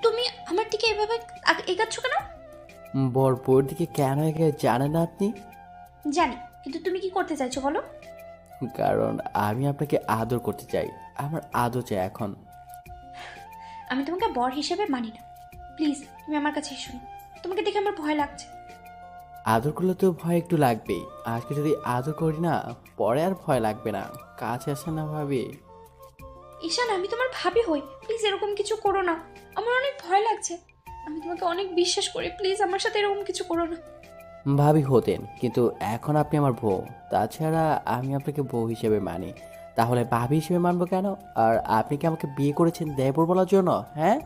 তুমি আমার দিকে এভাবে এগাচ্ছ কেন? বর বউয়ের দিকে কেন এগিয়ে জানেন না আপনি? জানি, কিন্তু তুমি কি করতে চাইছো বলো? কারণ আমি আপনাকে আদর করতে চাই। আমার আদর চাই এখন। আমি তোমাকে বর হিসেবে মানি না। প্লিজ তুমি আমার কাছে এসো না। তোমাকে দেখে আমার ভয় লাগছে। আদর করলে তো ভয় একটু লাগবেই। আজকে যদি আদর করি না, পরে আর ভয় লাগবে না। কাছে আসে না ভাবি। ঈশান, আমি তোমার ভাবি হই, প্লিজ এরকম কিছু করো না। আমার অনেক ভয় লাগছে। আমি তোমাকে অনেক বিশ্বাস করি, প্লিজ আমার সাথে এরকম কিছু করো না। ভাবি হতেন, কিন্তু এখন আপনি আমার বউ। তাছাড়া আমি আপনাকে বউ হিসেবে মানি। তাহলে ভাবি হিসেবে মানবো কেন? আর আপনি কি আমাকে বিয়ে করেছেন দেবর বলার জন্য? হ্যাঁ,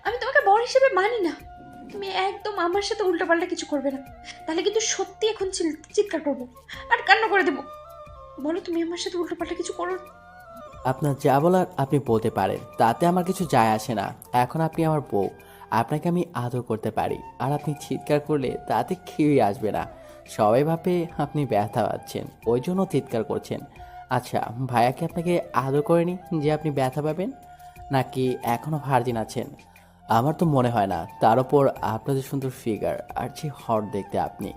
আমি তোমাকে বর হিসেবে মানি না। তুমি একদম আমার সাথে উল্টোপাল্টা কিছু করবে না, তাহলে কিন্তু সত্যি এখন চিৎকার করবো আর কান্না করে দেবো। বলো, তুমি আমার সাথে উল্টোপাল্টা কিছু করো না। আপনার যা বলার আপনি বলতে পারেন, তাতে আমার কিছু যায় আসে না। এখন আপনি আমার বউ, আপনাকে আমি আদর করতে পারি। আর আপনি চিৎকার করলে তাতে কেউই আসবে না। সবাই ভাবে আপনি ব্যথা পাচ্ছেন, ওই জন্য চিৎকার করছেন। আচ্ছা, ভাইয়া কি আপনাকে আদর করেনি যে আপনি ব্যথা পাবেন? নাকি এখনও ভার্জিন আছেন? আমার তো মনে হয় না। তার উপর আপনার যে সুন্দর ফিগার আর যে হট দেখতে আপনি,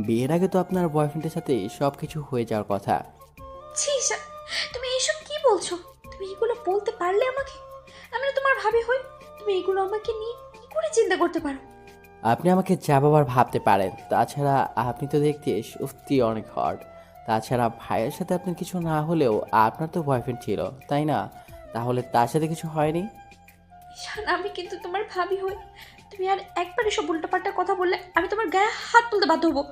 বিয়ের আগে তো আপনার বয়ফ্রেন্ডের সাথে সব কিছু হয়ে যাওয়ার কথা। ছি ঈশান, তুমি এইসব কি বলছো? তুমি এগুলো বলতে পারলে আমাকে? আমি না তোমার ভাবি হই, তুমি এগুলো আমাকে নিয়ে কি করে চিন্তা করতে পারো? আপনি আমাকে যা বাবার ভাবতে পারেন, তাছাড়া আপনি তো দেখতে সত্যি অনেক হট। তাছাড়া ভাইয়ের সাথে আপনার কিছু না হলেও আপনার তো বয়ফ্রেন্ড ছিল, তাই না? তাহলে তার সাথে কিছু হয়নি? ঈশান, আমি কিন্তু তোমার ভাবি হই। তুমি আর একবার এসব উল্টোপাল্টা কথা বললে আমি তোমার গায়ে হাত তুলতে বাধ্য হবো।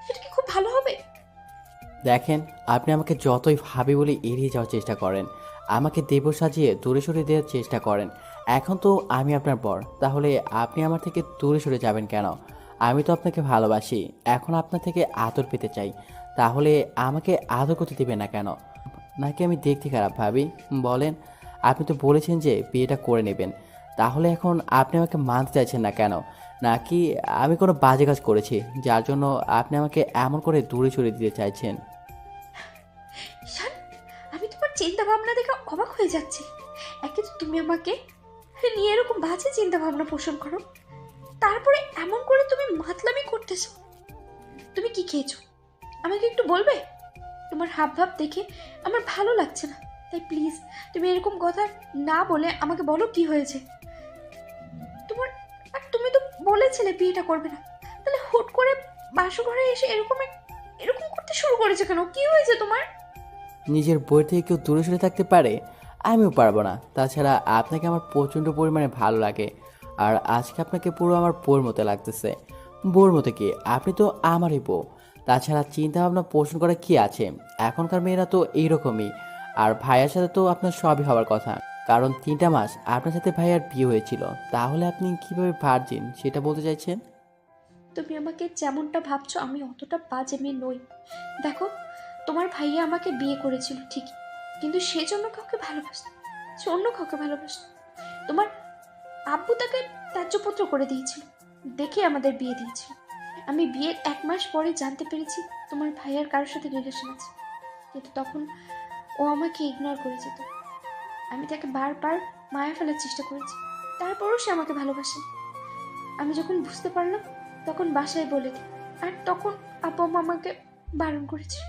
সেটা কি খুব ভালো হবে? দেখেন, আপনি আমাকে যতই ভাবি বলে এড়িয়ে যাওয়ার চেষ্টা করেন, আমাকে দেব সাজিয়ে দূরে সরে দেওয়ার চেষ্টা করেন, এখন তো আমি আপনার বর, তাহলে আপনি আমার থেকে দূরে সরে যাবেন কেন? আমি তো আপনাকে ভালোবাসি, এখন আপনার থেকে আদর পেতে চাই। তাহলে আমাকে আদর করতে দিবেন না কেন? নাকি আমি দেখতে খারাপ ভাবি? বলেন। আপনি তো বলেছেন যে বিয়েটা করে নেবেন, তাহলে এখন আপনি আমাকে মানতে চাইছেন না কেন? নাকি আমি কোনো বাজে কাজ করেছি যার জন্য আপনি আমাকে এমন করে দূরে সরিয়ে দিতে চাইছেন? ঈশান, আমি তোমার চিন্তা ভাবনা দেখে অবাক হয়ে যাচ্ছি। একে তো তুমি আমাকে নিয়ে এরকম বাজে চিন্তা ভাবনা পোষণ করো, তারপরে এমন করে তুমি মাতলামি করতেছো। তুমি কি খেয়েছো আমাকে একটু বলবে? তোমার হাব ভাব দেখে আমার ভালো লাগছে না, তাই প্লিজ তুমি এরকম কথা না বলে আমাকে বলো কি হয়েছে তোমার। আর তুমি তো বলেছিলে বিয়েটা করবে না, তাহলে হুট করে বাসঘরে এসে এরকম করতে শুরু করেছে কেন? কি হয়েছে তোমার? নিজের বই থেকে কেউ দূরে সরে থাকতে পারে? আমিও পারবো না। তাছাড়া আপনাকে আমার প্রচণ্ড পরিমাণে ভালো লাগে। আর আজকে আপনাকে পুরো আমার বউর মতো লাগতেছে। বউর মতো কি, আপনি তো আমারই বউ। তাছাড়া চিন্তা ভাবনা পোষণ করা কি আছে? এখনকার মেয়েরা তো এইরকমই। আর ভাইয়ার সাথে তো আপনার সবই হওয়ার কথা, কারণ 3টা মাস আপনার সাথে ভাইয়ার বিয়ে হয়েছিল। তাহলে আপনি কিভাবে ভার্জিন সেটা বলতে চাইছেন? তুমি আমাকে যেমনটা ভাবছো আমি অতটা বাজে মেয়ে নই। দেখো, তোমার ভাইয়া আমাকে বিয়ে করেছিল ঠিকই, কিন্তু সেজন্য কাউকে ভালোবাসত, সে অন্য কাউকে ভালোবাসত। তোমার আব্বু তাকে ত্যায্যপুত্র করে দিয়েছিল, দেখে আমাদের বিয়ে দিয়েছিল। আমি বিয়ের 1 মাস পরে জানতে পেরেছি তোমার ভাইয়ার কারোর সাথে রিলেশন আছে, কিন্তু তখন ও আমাকে ইগনোর করে যেত। আমি তাকে বারবার মায়া ফেলার চেষ্টা করেছি, তারপরও সে আমাকে ভালোবাসে। আমি যখন বুঝতে পারলাম তখন বাসায় বলে দিই, আর তখন আব্বু আম্মু আমাকে বারণ করেছে।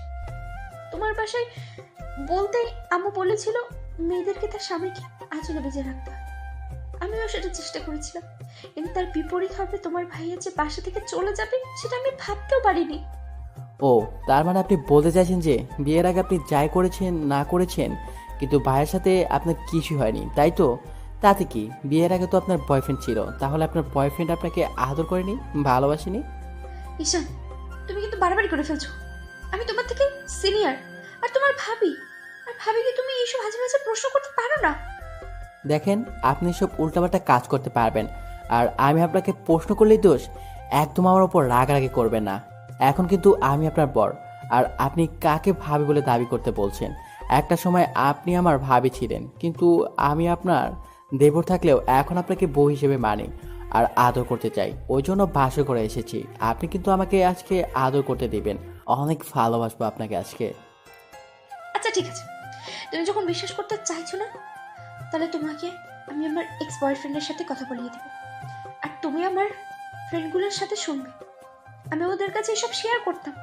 তোমার বাসায় বলতেই আম্মু বলেছিল মেয়েদেরকে তার স্বামীকে আঁচলে বেঁধে রাখতে হয়। আমিও সেটা চেষ্টা করেছিলাম, কিন্তু তার বিপরীত হবে তোমার ভাইয়া যে বাসা থেকে চলে যাবে সেটা আমি ভাবতেও পারিনি। ও, তার মানে আপনি বলতে চাইছেন যে বিয়ের আগে আপনি যাই করেছেন না করেছেন, কিন্তু ভাইয়ের সাথে আপনার কিছুই হয়নি, তাই তো? তাতে কি, বিয়ের আগে তো আপনার বয়ফ্রেন্ড ছিল, তাহলে আপনার বয়ফ্রেন্ড আপনাকে আদর করেনি, ভালোবাসেনি? ঈশান, তুমি কিন্তু বাড়াবাড়ি করে ফেলছো। আমি তোমার থেকে সিনিয়র, আর তোমার ভাবি, আর ভাবিকে তুমি এইসব হাজার হাজার প্রশ্ন করতে পারো না। দেখেন, আপনি সব উল্টাপাল্টা কাজ করতে পারবেন, আর আমি আপনাকে প্রশ্ন করলেই দোষ। একদম আমার ওপর রাগারাগি করবেন না। এখন কিন্তু আমি আপনার বর, আর আপনি কাকে ভাবি বলে দাবি করতে বলছেন? একটা সময় আপনি আমার ভাবি ছিলেন, কিন্তু আমি আপনার দেবর থাকলেও এখন আপনাকে বউ হিসেবে মানি আর আদর করতে চাই, ওই জন্য বাসর করে এসেছি। আপনি কিন্তু আমাকে আজকে আদর করতে দিবেন। অনেক ভালোবাসবো আপনাকে আজকে। আচ্ছা ঠিক আছে, তুমি যখন বিশ্বাস করতে চাইছো না, তাহলে তোমাকে আমি আমার এক্স বয়ফ্রেন্ডের সাথে কথা বলিয়ে দেবো, আর তুমি আমার ফ্রেন্ডগুলোর সাথে শুনবে। আমি ওদের কাছে এসব শেয়ার করতাম,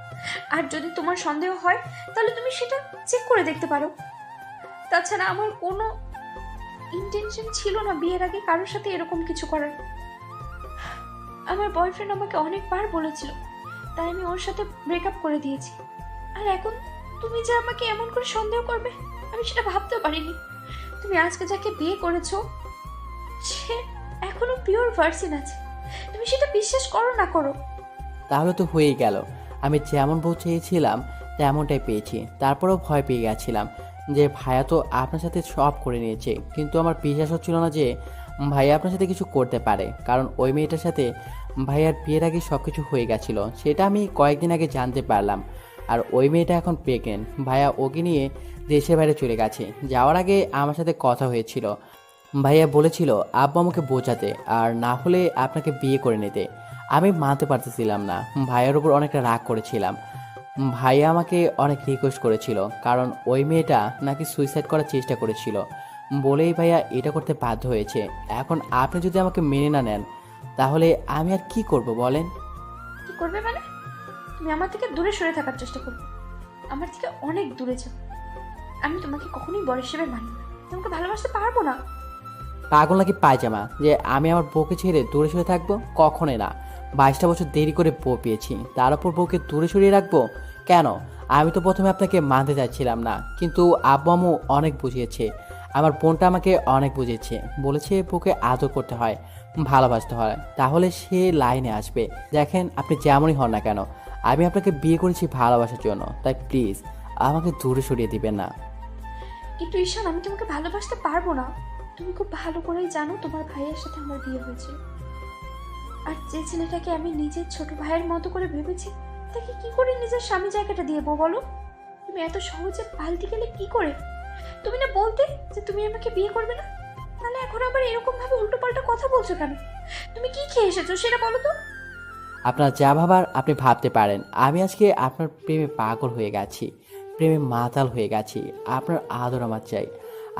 আর যদি তোমার সন্দেহ হয় তাহলে তুমি সেটা চেক করে দেখতে পারো। তাছাড়া আমার কোনো ইন্টেনশন ছিল না বিয়ের আগে কারোর সাথে এরকম কিছু করার। আমার বয়ফ্রেন্ড আমাকে অনেকবার বলেছিল, তাই আমি ওর সাথে ব্রেকআপ করে দিয়েছি। আর এখন তুমি যে আমাকে এমন করে সন্দেহ করবে, আমি সেটা ভাবতেও পারিনি। তুমি আজকে যাকে বিয়ে করেছো সে এখনো পিওর ভার্জিন আছে, তুমি সেটা বিশ্বাস করো না করো। তাহলে তো হয়েই গেল। আমি যেমন বউ চেয়েছিলাম তেমনটাই পেয়েছি। তারপরেও ভয় পেয়ে গেছিলাম যে ভাইয়া তো আপনার সাথে সব করে নিয়েছে, কিন্তু আমার বিশ্বাস হচ্ছিল না যে ভাইয়া আপনার সাথে কিছু করতে পারে, কারণ ওই মেয়েটার সাথে ভাইয়ার বিয়ের আগে সব কিছু হয়ে গেছিলো। সেটা আমি কয়েকদিন আগে জানতে পারলাম। আর ওই মেয়েটা এখন প্রেগনেন্ট। ভাইয়া ওকে নিয়ে দেশের বাইরে চলে গেছে। যাওয়ার আগে আমার সাথে কথা হয়েছিল। ভাইয়া বলেছিল আব্বু আমাকে বোঝাতে, আর না হলে আপনাকে বিয়ে করে নিতে। আমি মানতে পারতেছিলাম না, ভাইয়ার উপর অনেকটা রাগ করেছিলাম। ভাইয়া আমাকে অনেক রিকোয়েস্ট করেছিল, কারণ ওই মেয়েটা নাকি সুইসাইড করার চেষ্টা করেছিল বলেই ভাইয়া এটা করতে বাধ্য হয়েছে। এখন আপনি যদি আমাকে মেনে না নেন তাহলে আমি আর কি করব বলেন? কি করবে মানে? তুমি আমার থেকে দূরে সরে থাকার চেষ্টা করবে, আমার থেকে অনেক দূরে যাও। আমি তোমাকে কখনোই বর হিসেবে মানি না, তোমাকে ভালোবাসতে পারবো না। পাগল নাকি পায়জামা যে আমি আমার বউকে ছেড়ে দূরে সরে থাকবো? কখনোই না। 22টা বছর দেরি করে বউ পেয়েছি, তার উপর বউকে দূরে সরিয়ে রাখবো কেন? আমি তো প্রথমে আপনাকে মানতে চাইছিলাম না, কিন্তু আব্বু আম্মু অনেক বুঝিয়েছে। আমার বোনটা আমাকে অনেক বুঝিয়েছে, বলেছে বউকে আদর করতে হয়, ভালোবাসতে হয়, তাহলে সে লাইনে আসবে। দেখেন আপনি যেমনই হন না কেন, আমি আপনাকে বিয়ে করেছি ভালোবাসার জন্য, তাই প্লিজ আমাকে দূরে সরিয়ে দিবেন না। কিন্তু ঈশান, আমি তোমাকে ভালোবাসতে পারবো না। তুমি খুব ভালো করেই জানো তোমার ভাইয়ের সাথে আমার বিয়ে হয়েছিল, আর যে ছেলেটাকে আমি নিজের ছোট ভাইয়ের মতো করে ভেবেছি তাকে কি করে নিজের স্বামী জায়গাটা দিয়ে বলো? তুমি এত সহজে পাল্টে গেলে কি করে? তুমি না বলতে যে তুমি আমাকে বিয়ে করবে না, তাহলে এখন আবার এরকম ভাবে উল্টো পাল্টা কথা বলছো কেন? তুমি কি খেয়ে এসেছো সেটা বলো তো। আপনার যা ভাবার আপনি ভাবতে পারেন। আমি আজকে আপনার প্রেমে পাগল হয়ে গেছি, প্রেমে মাতাল হয়ে গেছি। আপনার আদর আমার চাই,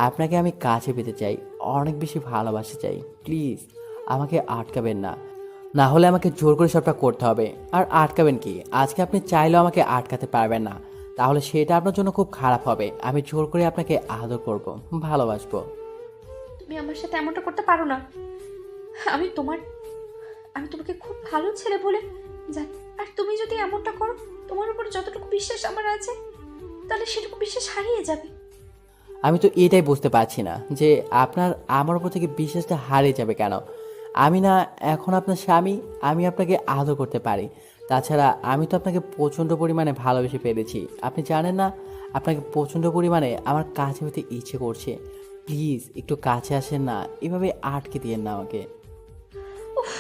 আপনাকে আমি কাছে পেতে চাই, অনেক বেশি ভালোবাসা চাই। প্লিজ আমাকে আটকাবেন না, না হলে আমাকে জোর করে সবটা করতে হবে। আর আটকাবেন কি, আজকে আপনি চাইলেও আমাকে আটকাতে পারবেন না, তাহলে সেটা আপনার জন্য খুব খারাপ হবে। আমি জোর করে আপনাকে আদর করব, ভালোবাসবো। তুমি আমার সাথে এমনটা করতে পারো না। আমি তোমার আমি তোমাকে খুব ভালো ছেলে বলে জানি, আর তুমি যদি এমনটা করো, তোমার উপর যতটুকু বিশ্বাস আমার আছে তাহলে সেটুকু বিশ্বাস হারিয়ে যাবে। আমি তো এটাই বুঝতে পারছি না যে আপনার আমার উপর থেকে বিশ্বাসটা হারিয়ে যাবে কেন। আমি না এখন আপনার স্বামী, আমি আপনাকে আদর করতে পারি। তাছাড়া আমি তো আপনাকে প্রচণ্ড পরিমাণে ভালোবেসে ফেলেছি। আপনি জানেন না, আপনাকে প্রচণ্ড পরিমাণে আমার কাছে হতে ইচ্ছে করছে। প্লিজ একটু কাছে আসেন না, এভাবে আটকে দিয়েন না আমাকে। উফ,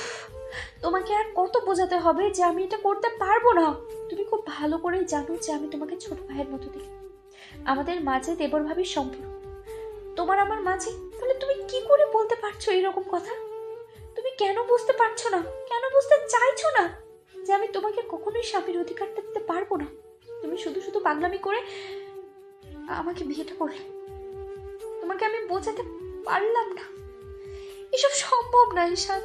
তোমাকে আর কত বোঝাতে হবে যে আমি এটা করতে পারবো না? তুমি খুব ভালো করেই জানো যে আমি তোমাকে ছোট ভাইয়ের মতো দেখি। আমাদের মাঝে দেবর ভাবির সম্পর্ক, তোমার আমার মাঝে। তাহলে তুমি কি করে বলতে পারছো এরকম কথা? তুমি কেন বুঝতে পারছো না, কেন বুঝতে চাইছো না যে আমি তোমাকে কখনোই স্বামীর অধিকারটা দিতে পারবো না? তুমি শুধু শুধু পাগলামি করে আমাকে বিয়েটা করলে। তোমাকে আমি বোঝাতে পারলাম না, এসব সম্ভব না ঈশান।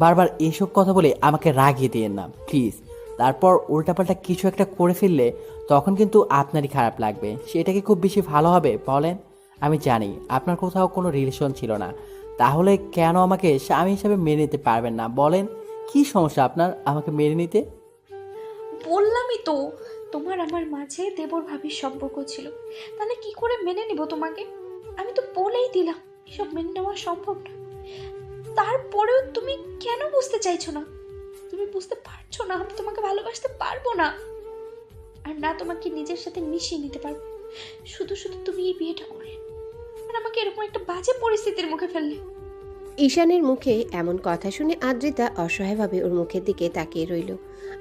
বারবার এসব কথা বলে আমাকে রাগিয়ে দিয়েন না প্লিজ। তারপর উল্টাপাল্টা কিছু একটা করে ফেললে তখন কিন্তু আপনারই খারাপ লাগবে। সেটা কি খুব বেশি ভালো হবে বলেন? আমি জানি আপনার কোথাও কোনো রিলেশন ছিল না, তাহলে কেন আমাকে স্বামী হিসাবে মেনে নিতে পারবেন না বলেন? কি সমস্যা আপনার আমাকে মেনে নিতে? বললামই তো, তোমার আমার মাঝে দেবর ভাবির সম্পর্ক ছিল, তাহলে কি করে মেনে নিব তোমাকে? আমি তো বলেই দিলাম এসব মেনে নেওয়া সম্ভব না। তারপরেও তুমি কেন বুঝতে চাইছো না? তুমি বুঝতে পারছো না আমি তোমাকে ভালোবাসতে পারবো না, আর না তোমাকে নিজের সাথে মিশিয়ে নিতে পারবো। শুধু শুধু তুমি এই বিয়েটা করে আর আমাকে এরকম একটা বাজে পরিস্থিতির মুখে ফেললে। ঈশানের মুখে এমন কথা শুনে আদ্রিতা অসহায়ভাবে ওর মুখের দিকে তাকিয়ে রইল।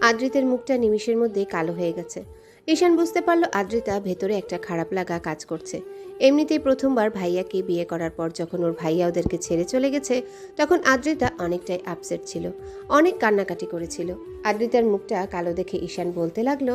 আদ্রিতের মুখটা নিমিষের মধ্যে কালো হয়ে গেছে। ঈশান বুঝতে পারল আদ্রিতা ভেতরে একটা খারাপ লাগা কাজ করছে। এমনিতেই প্রথমবার ভাইয়াকে বিয়ে করার পর যখন ওর ভাইয়া ওদেরকে ছেড়ে চলে গেছে, তখন আদ্রিতা অনেকটাই আপসেট ছিল, অনেক কান্নাকাটি করেছিল। আদ্রিতার মুখটা কালো দেখে ঈশান বলতে লাগলো,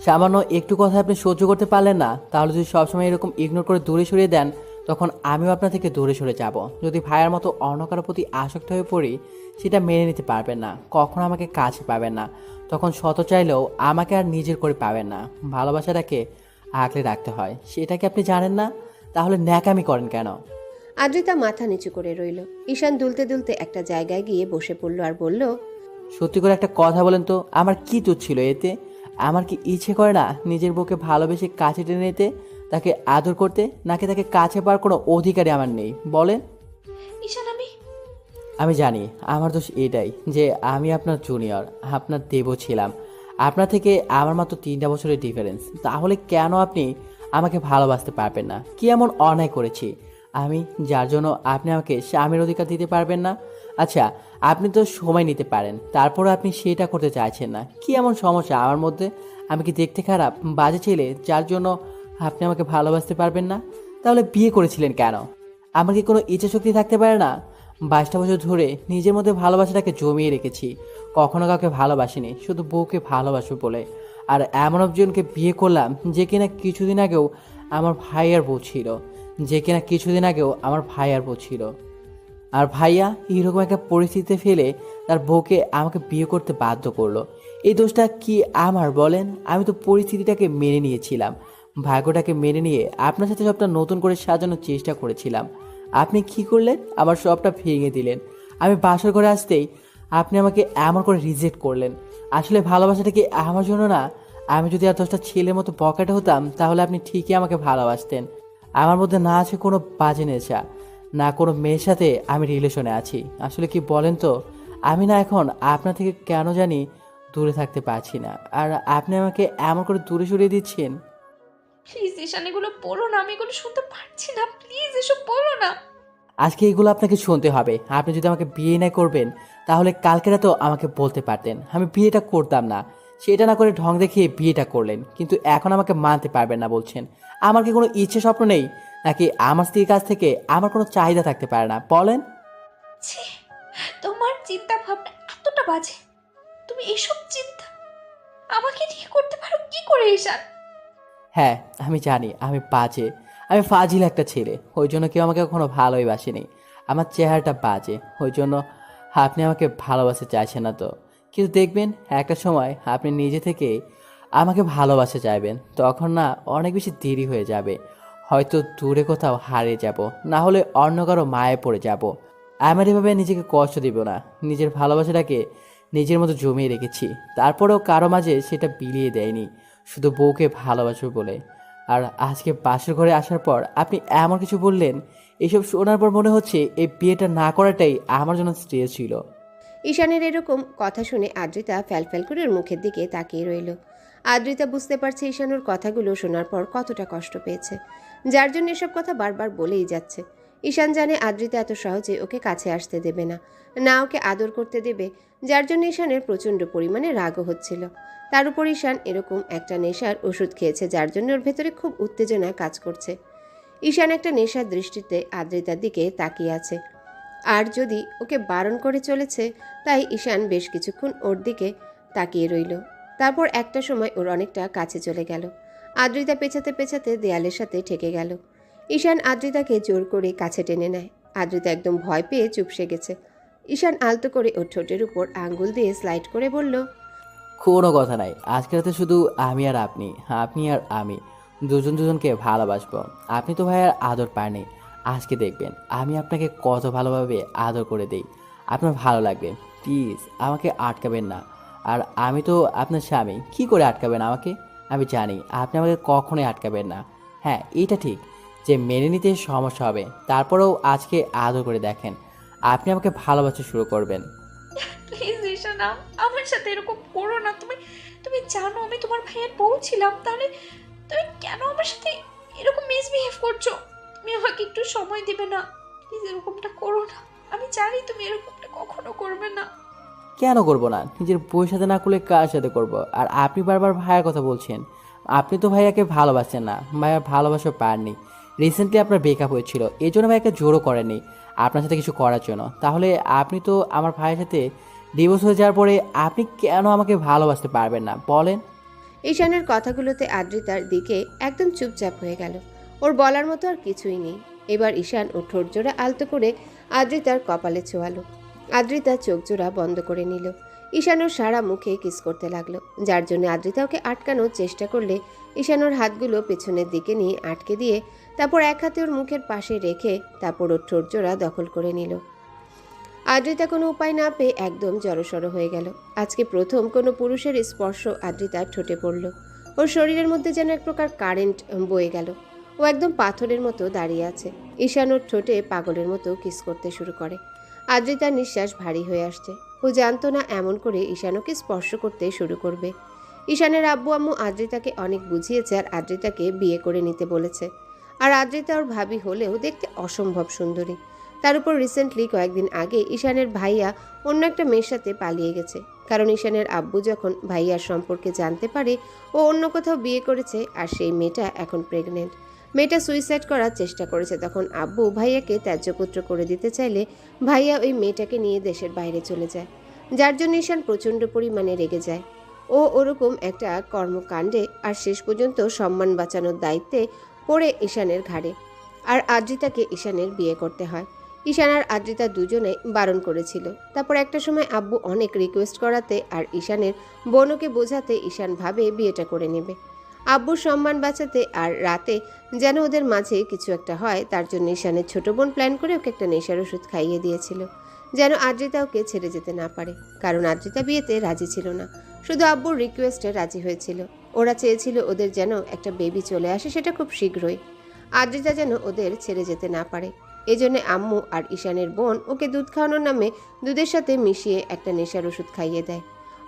সামান্য একটু কথা আপনি সহ্য করতে পারলেন না? তাহলে যদি সবসময় এরকম ইগনোর করে দূরে সরিয়ে দেন তখন আমিও আপনার থেকে দূরে সরে যাব। যদি ভাইয়ার মতো অন্য কারোর প্রতি আসক্ত হয়ে পড়ি, সেটা মেনে নিতে পারবেন না, কখনো আমাকে কাছে পাবেন না। তখন শত চাইলেও আমাকে আর নিজের করে পাবেন না। ভালোবাসাটাকে আগলে রাখতে হয়, সেটা কি আপনি জানেন না? তাহলে ন্যাকামি করেন কেন? আদ্রিতা মাথা নিচু করে রইল। ঈশান দুলতে দুলতে একটা জায়গায় গিয়ে বসে পড়ল আর বলল, সত্যি করে একটা কথা বলেন তো, আমার কি দোষ ছিল এতে? আমার কি ইচ্ছে করে না নিজের বউকে ভালোবেসে কাছে টেনে নিতে, তাকে আদর করতে? নাকি তাকে কাছে পাওয়ার কোনো অধিকারই আমার নেই বলেন? ঈশান আমি জানি আমার দোষ এটাই যে আমি আপনার জুনিয়র, আপনার দেবও ছিলাম। আপনার থেকে আমার মাত্র 3টা বছরের ডিফারেন্স। তাহলে কেন আপনি আমাকে ভালোবাসতে পারবেন না? কি এমন অন্যায় করেছি আমি যার জন্য আপনি আমাকে স্বামীর অধিকার দিতে পারবেন না? আচ্ছা, আপনি তো সময় নিতে পারেন, তারপরও আপনি সেটা করতে চাইছেন না। কি এমন সমস্যা আমার মধ্যে? আমি কি দেখতে খারাপ, বাজে ছেলে যার জন্য আপনি আমাকে ভালোবাসতে পারবেন না? তাহলে বিয়ে করেছিলেন কেন? আমার কি কোনো ইচ্ছা শক্তি থাকতে পারে না? 22টা বছর ধরে নিজের মধ্যে ভালোবাসাটাকে জমিয়ে রেখেছি, কখনো কাউকে ভালোবাসিনি, শুধু বউকে ভালোবাসবো বলে। আর এমন একজনকে বিয়ে করলাম যে কিনা কিছুদিন আগেও আমার ভাইয়ার বউ ছিল, আর ভাইয়া এরকম একটা পরিস্থিতিতে ফেলে তার বউকে আমাকে বিয়ে করতে বাধ্য করলো। এই দোষটা কি আমার বলেন? আমি তো পরিস্থিতিটাকে মেনে নিয়েছিলাম, ভাগ্যটাকে মেনে নিয়ে আপনার সাথে সবটা নতুন করে সাজানোর চেষ্টা করেছিলাম। আপনি কি করলেন? আমার সবটা ভেঙে দিলেন। আমি বাসর করে আসতেই আপনি আমাকে এমন করে রিজেক্ট করলেন। আসলে ভালোবাসাটা কি আমার জন্য না? আমি যদি আর 10টা ছেলের মতো বকাটে হতাম, তাহলে আপনি ঠিকই আমাকে ভালোবাসতেন। আমার মধ্যে না আছে কোনো বাজে নেশা, না কোনো মেয়ের সাথে আমি রিলেশনে আছি। আসলে কি বলেন তো, আমি না এখন আপনার থেকে কেন জানি দূরে থাকতে পারছি না। আর আপনি আমাকে এমন করে দূরে সরিয়ে দিচ্ছেন। প্লিজ ঈশান এগুলো বলো না, আমি এগুলো শুনতে পারছি না, প্লিজ এসব বলো না। আজকে এগুলো আপনাকে শুনতে হবে। আপনি যদি আমাকে বিয়ে না করবেন, তাহলে কালকে রাতেও আমাকে বলতে পারতেন আমি বিয়েটা করতাম না। সেটা না করে ঢং দেখিয়ে বিয়েটা করলেন, কিন্তু এখন আমাকে মানতে পারবেন না বলছেন। আমার কি কোনো ইচ্ছে স্বপ্ন নেই, নাকি আমার স্ত্রীর কাছ থেকে আমার কোনো চাহিদা থাকতে পারে না বলেন? ছি, তোমার চিন্তা ভাবনা এতটা বাজে, তুমি এসব চিন্তা আমাকে নিয়ে করতে পারো কি করে ঈশান? হ্যাঁ, আমি জানি আমি বাজে, আমি ফাজিল একটা ছেলে, ওই জন্য কেউ আমাকে কখনো ভালোই বাসেনি। আমার চেহারাটা বাজে, ওই জন্য আপনি আমাকে ভালোবাসতে চাইছেন না তো। কিন্তু দেখবেন একটা সময় আপনি নিজে থেকে আমাকে ভালোবাসতে চাইবেন, তখন না অনেক বেশি দেরি হয়ে যাবে। হয়তো দূরে কোথাও হারিয়ে যাব, না হলে অন্য কারো মায়ে পড়ে যাব। আমার এভাবে নিজেকে কষ্ট দিব না। নিজের ভালোবাসাটাকে নিজের মতো জমিয়ে রেখেছি, তারপরেও কারো মাঝে সেটা বিলিয়ে দেয়নি, শুধু বউকে ভালোবাসো বলে। আর আজকে বাসর ঘরে আসার পর আপনি এমন কিছু বললেন, এসব শোনার পর মনে হচ্ছে এই বিয়েটা না করাটাই আমার জন্য শ্রেয় ছিল। ঈশানের এরকম কথা শুনে আদ্রিতা ফ্যালফ্যাল করে ওর মুখের দিকে তাকিয়ে রইল। আদ্রিতা বুঝতে পারছে ঈশান ওর কথাগুলো শোনার পর কতটা কষ্ট পেয়েছে, যার জন্য এসব কথা বারবার বলেই যাচ্ছে। ঈশান জানে আদ্রিতা এত সহজে ওকে কাছে আসতে দেবে না, না ওকে আদর করতে দেবে, যার জন্য ঈশানের প্রচণ্ড পরিমাণে রাগও হচ্ছিল। তার উপর ঈশান এরকম একটা নেশার ওষুধ খেয়েছে, যার জন্য ওর ভেতরে খুব উত্তেজনা কাজ করছে। ঈশান একটা নেশার দৃষ্টিতে আদ্রিতার দিকে তাকিয়ে আছে, আর যদি ওকে বারণ করে চলেছে, তাই ঈশান বেশ কিছুক্ষণ ওর দিকে তাকিয়ে রইল। তারপর একটা সময় ওর অনেকটা কাছে চলে গেল। আদ্রিতা পেছাতে পেছাতে দেয়ালের সাথে ঠেকে গেল। ঈশান আদ্রিতাকে জোর করে কাছে টেনে নেয়। আদ্রিতা একদম ভয় পেয়ে চুপসে গেছে। ঈশান আলতো করে ওর ঠোঁটের উপর আঙ্গুল দিয়ে স্লাইড করে বলল, কোনো কথা নাই, আজকে রাতে শুধু আমি আর আপনি, আপনি আর আমি দুজন দুজনকে ভালোবাসবো। আপনি তো ভাইয়ার আদর পাননি, আজকে দেখবেন আমি আপনাকে কত ভালোভাবে আদর করে দেই। আপনার ভালো লাগবে। প্লিজ আমাকে আটকাবেন না। আর আমি তো আপনার স্বামী, কি করে আটকাবেন আমাকে? আমি জানি আপনি আমাকে কখনোই আটকাবেন না। হ্যাঁ, এটা ঠিক যে মেনে নিতে সমস্যা হবে, তারপরেও আজকে আদর করে দেখেন, আপনি আমাকে ভালোবাসা শুরু করবেন। প্লিজ ঈশান আমার সাথে এরকম করো না। তুমি তুমি জানো আমি তোমার ভাইয়ের বউ ছিলাম, তাহলে তুমি কেন আমার সাথে এরকম মিসবিহেভ করছো? তুমি আমাকে একটু সময় দিবে না? প্লিজ এরকমটা করো না, আমি জানি তুমি এরকমটা কখনো করবে না। কেন করব না? নিজের বউয়ের সাথে না করলে কার সাথে করব? আর আপনি বারবার ভাইয়ার কথা বলছেন। আপনি তো ভাইয়াকে ভালোবাসেন না, ভাইয়ার ভালোবাসা পাননি। রিসেন্টলি আপনার ব্রেকআপ হয়েছিল, এই জন্য ভাইয়াকে জোরও করেননি আপনার সাথে কিছু করার জন্য। তাহলে আপনি তো আমার ভাইয়ের সাথে ডিভোর্স হয়ে যাওয়ার পরে আপনি কেন আমাকে ভালোবাসতে পারবেন না বলেন? ঈশানের কথাগুলোতে আদ্রিতার দিকে একদম চুপচাপ হয়ে গেল। ওর বলার মতো আর কিছুই নেই। এবার ঈশান ও ঠোঁট জোড়া আলতো করে আদ্রিতার কপালে ছোঁয়ালো। আদ্রিতা চোখ জোড়া বন্ধ করে নিল। ঈশান ওর সারা মুখে কিস করতে লাগলো, যার জন্য আদ্রিতা ওকে আটকানোর চেষ্টা করলে ঈশান ওর হাতগুলো পেছনের দিকে নিয়ে আটকে দিয়ে তারপর এক হাতে ওর মুখের পাশে রেখে তারপর ওর ঠোঁট জোড়া দখল করে নিল। আদ্রিতা কোনো উপায় না পেয়ে একদম জড়সড় হয়ে গেল। আজকে প্রথম কোনো পুরুষের স্পর্শ আদ্রিতার ঠোঁটে পড়ল। ওর শরীরের মধ্যে যেন এক প্রকার কারেন্ট বয়ে গেল। ও একদম পাথরের মতো দাঁড়িয়ে আছে। ঈশান ওর ঠোঁটে পাগলের মতো কিস করতে শুরু করে। আদ্রিতার নিঃশ্বাস ভারী হয়ে আসছে। ও জানতো না এমন করে ঈশান ওকে স্পর্শ করতে শুরু করবে। ঈশানের আব্বু আম্মু আদ্রিতাকে অনেক বুঝিয়েছে আর আদ্রিতাকে বিয়ে করে নিতে বলেছে। আর আদ্রিতা ওর ভাবি হলেও দেখতে অসম্ভব সুন্দরী। তার উপর রিসেন্টলি কয়েকদিন আগে ঈশানের ভাইয়া অন্য একটা মেয়ের সাথে পালিয়ে গেছে। কারণ ঈশানের আব্বু যখন ভাইয়ার সম্পর্কে জানতে পারে ও অন্য কোথাও বিয়ে করেছে আর সেই মেয়েটা এখন প্রেগনেন্ট, মেয়েটা সুইসাইড করার চেষ্টা করেছে, তখন আব্বু ভাইয়াকে ত্যায্যপুত্র করে দিতে চাইলে ভাইয়া ওই মেয়েটাকে নিয়ে দেশের বাইরে চলে যায়, যার জন্য ঈশান প্রচণ্ড পরিমাণে রেগে যায়। ও ওরকম একটা কর্মকাণ্ডে আর শেষ পর্যন্ত সম্মান বাঁচানোর দায়িত্বে পড়ে ঈশানের ঘাড়ে। আর আদ্রিতাকে ঈশানের বিয়ে করতে হয়। ঈশান আর আদ্রিতা দুজনেই বারণ করেছিল। তারপর একটা সময় আব্বু অনেক রিকোয়েস্ট করাতে আর ঈশানের বোনকে বোঝাতে ঈশান ভাবে বিয়েটা করে নেবে। আব্বুর সম্মান বাঁচাতে আর রাতে যেন ওদের মাঝে কিছু একটা হয় তার জন্য ঈশানের ছোট বোন প্ল্যান করে ওকে একটা নেশার ওষুধ খাইয়ে দিয়েছিল, যেন আদ্রিতা ওকে ছেড়ে যেতে না পারে। কারণ আদ্রিতা বিয়েতে রাজি ছিল না, শুধু আব্বুর রিকোয়েস্টে রাজি হয়েছিল। ওরা চেয়েছিল ওদের যেন একটা বেবি চলে আসে, সেটা খুব শীঘ্রই। আদ্রিতা যেন ওদের ছেড়ে যেতে না পারে। এজন্য আম্মু আর ঈশানের বোন ওকে দুধ খাওয়ানোর নামে দুধের সাথে মিশিয়ে একটা নেশার ওষুধ খাইয়ে দেয়।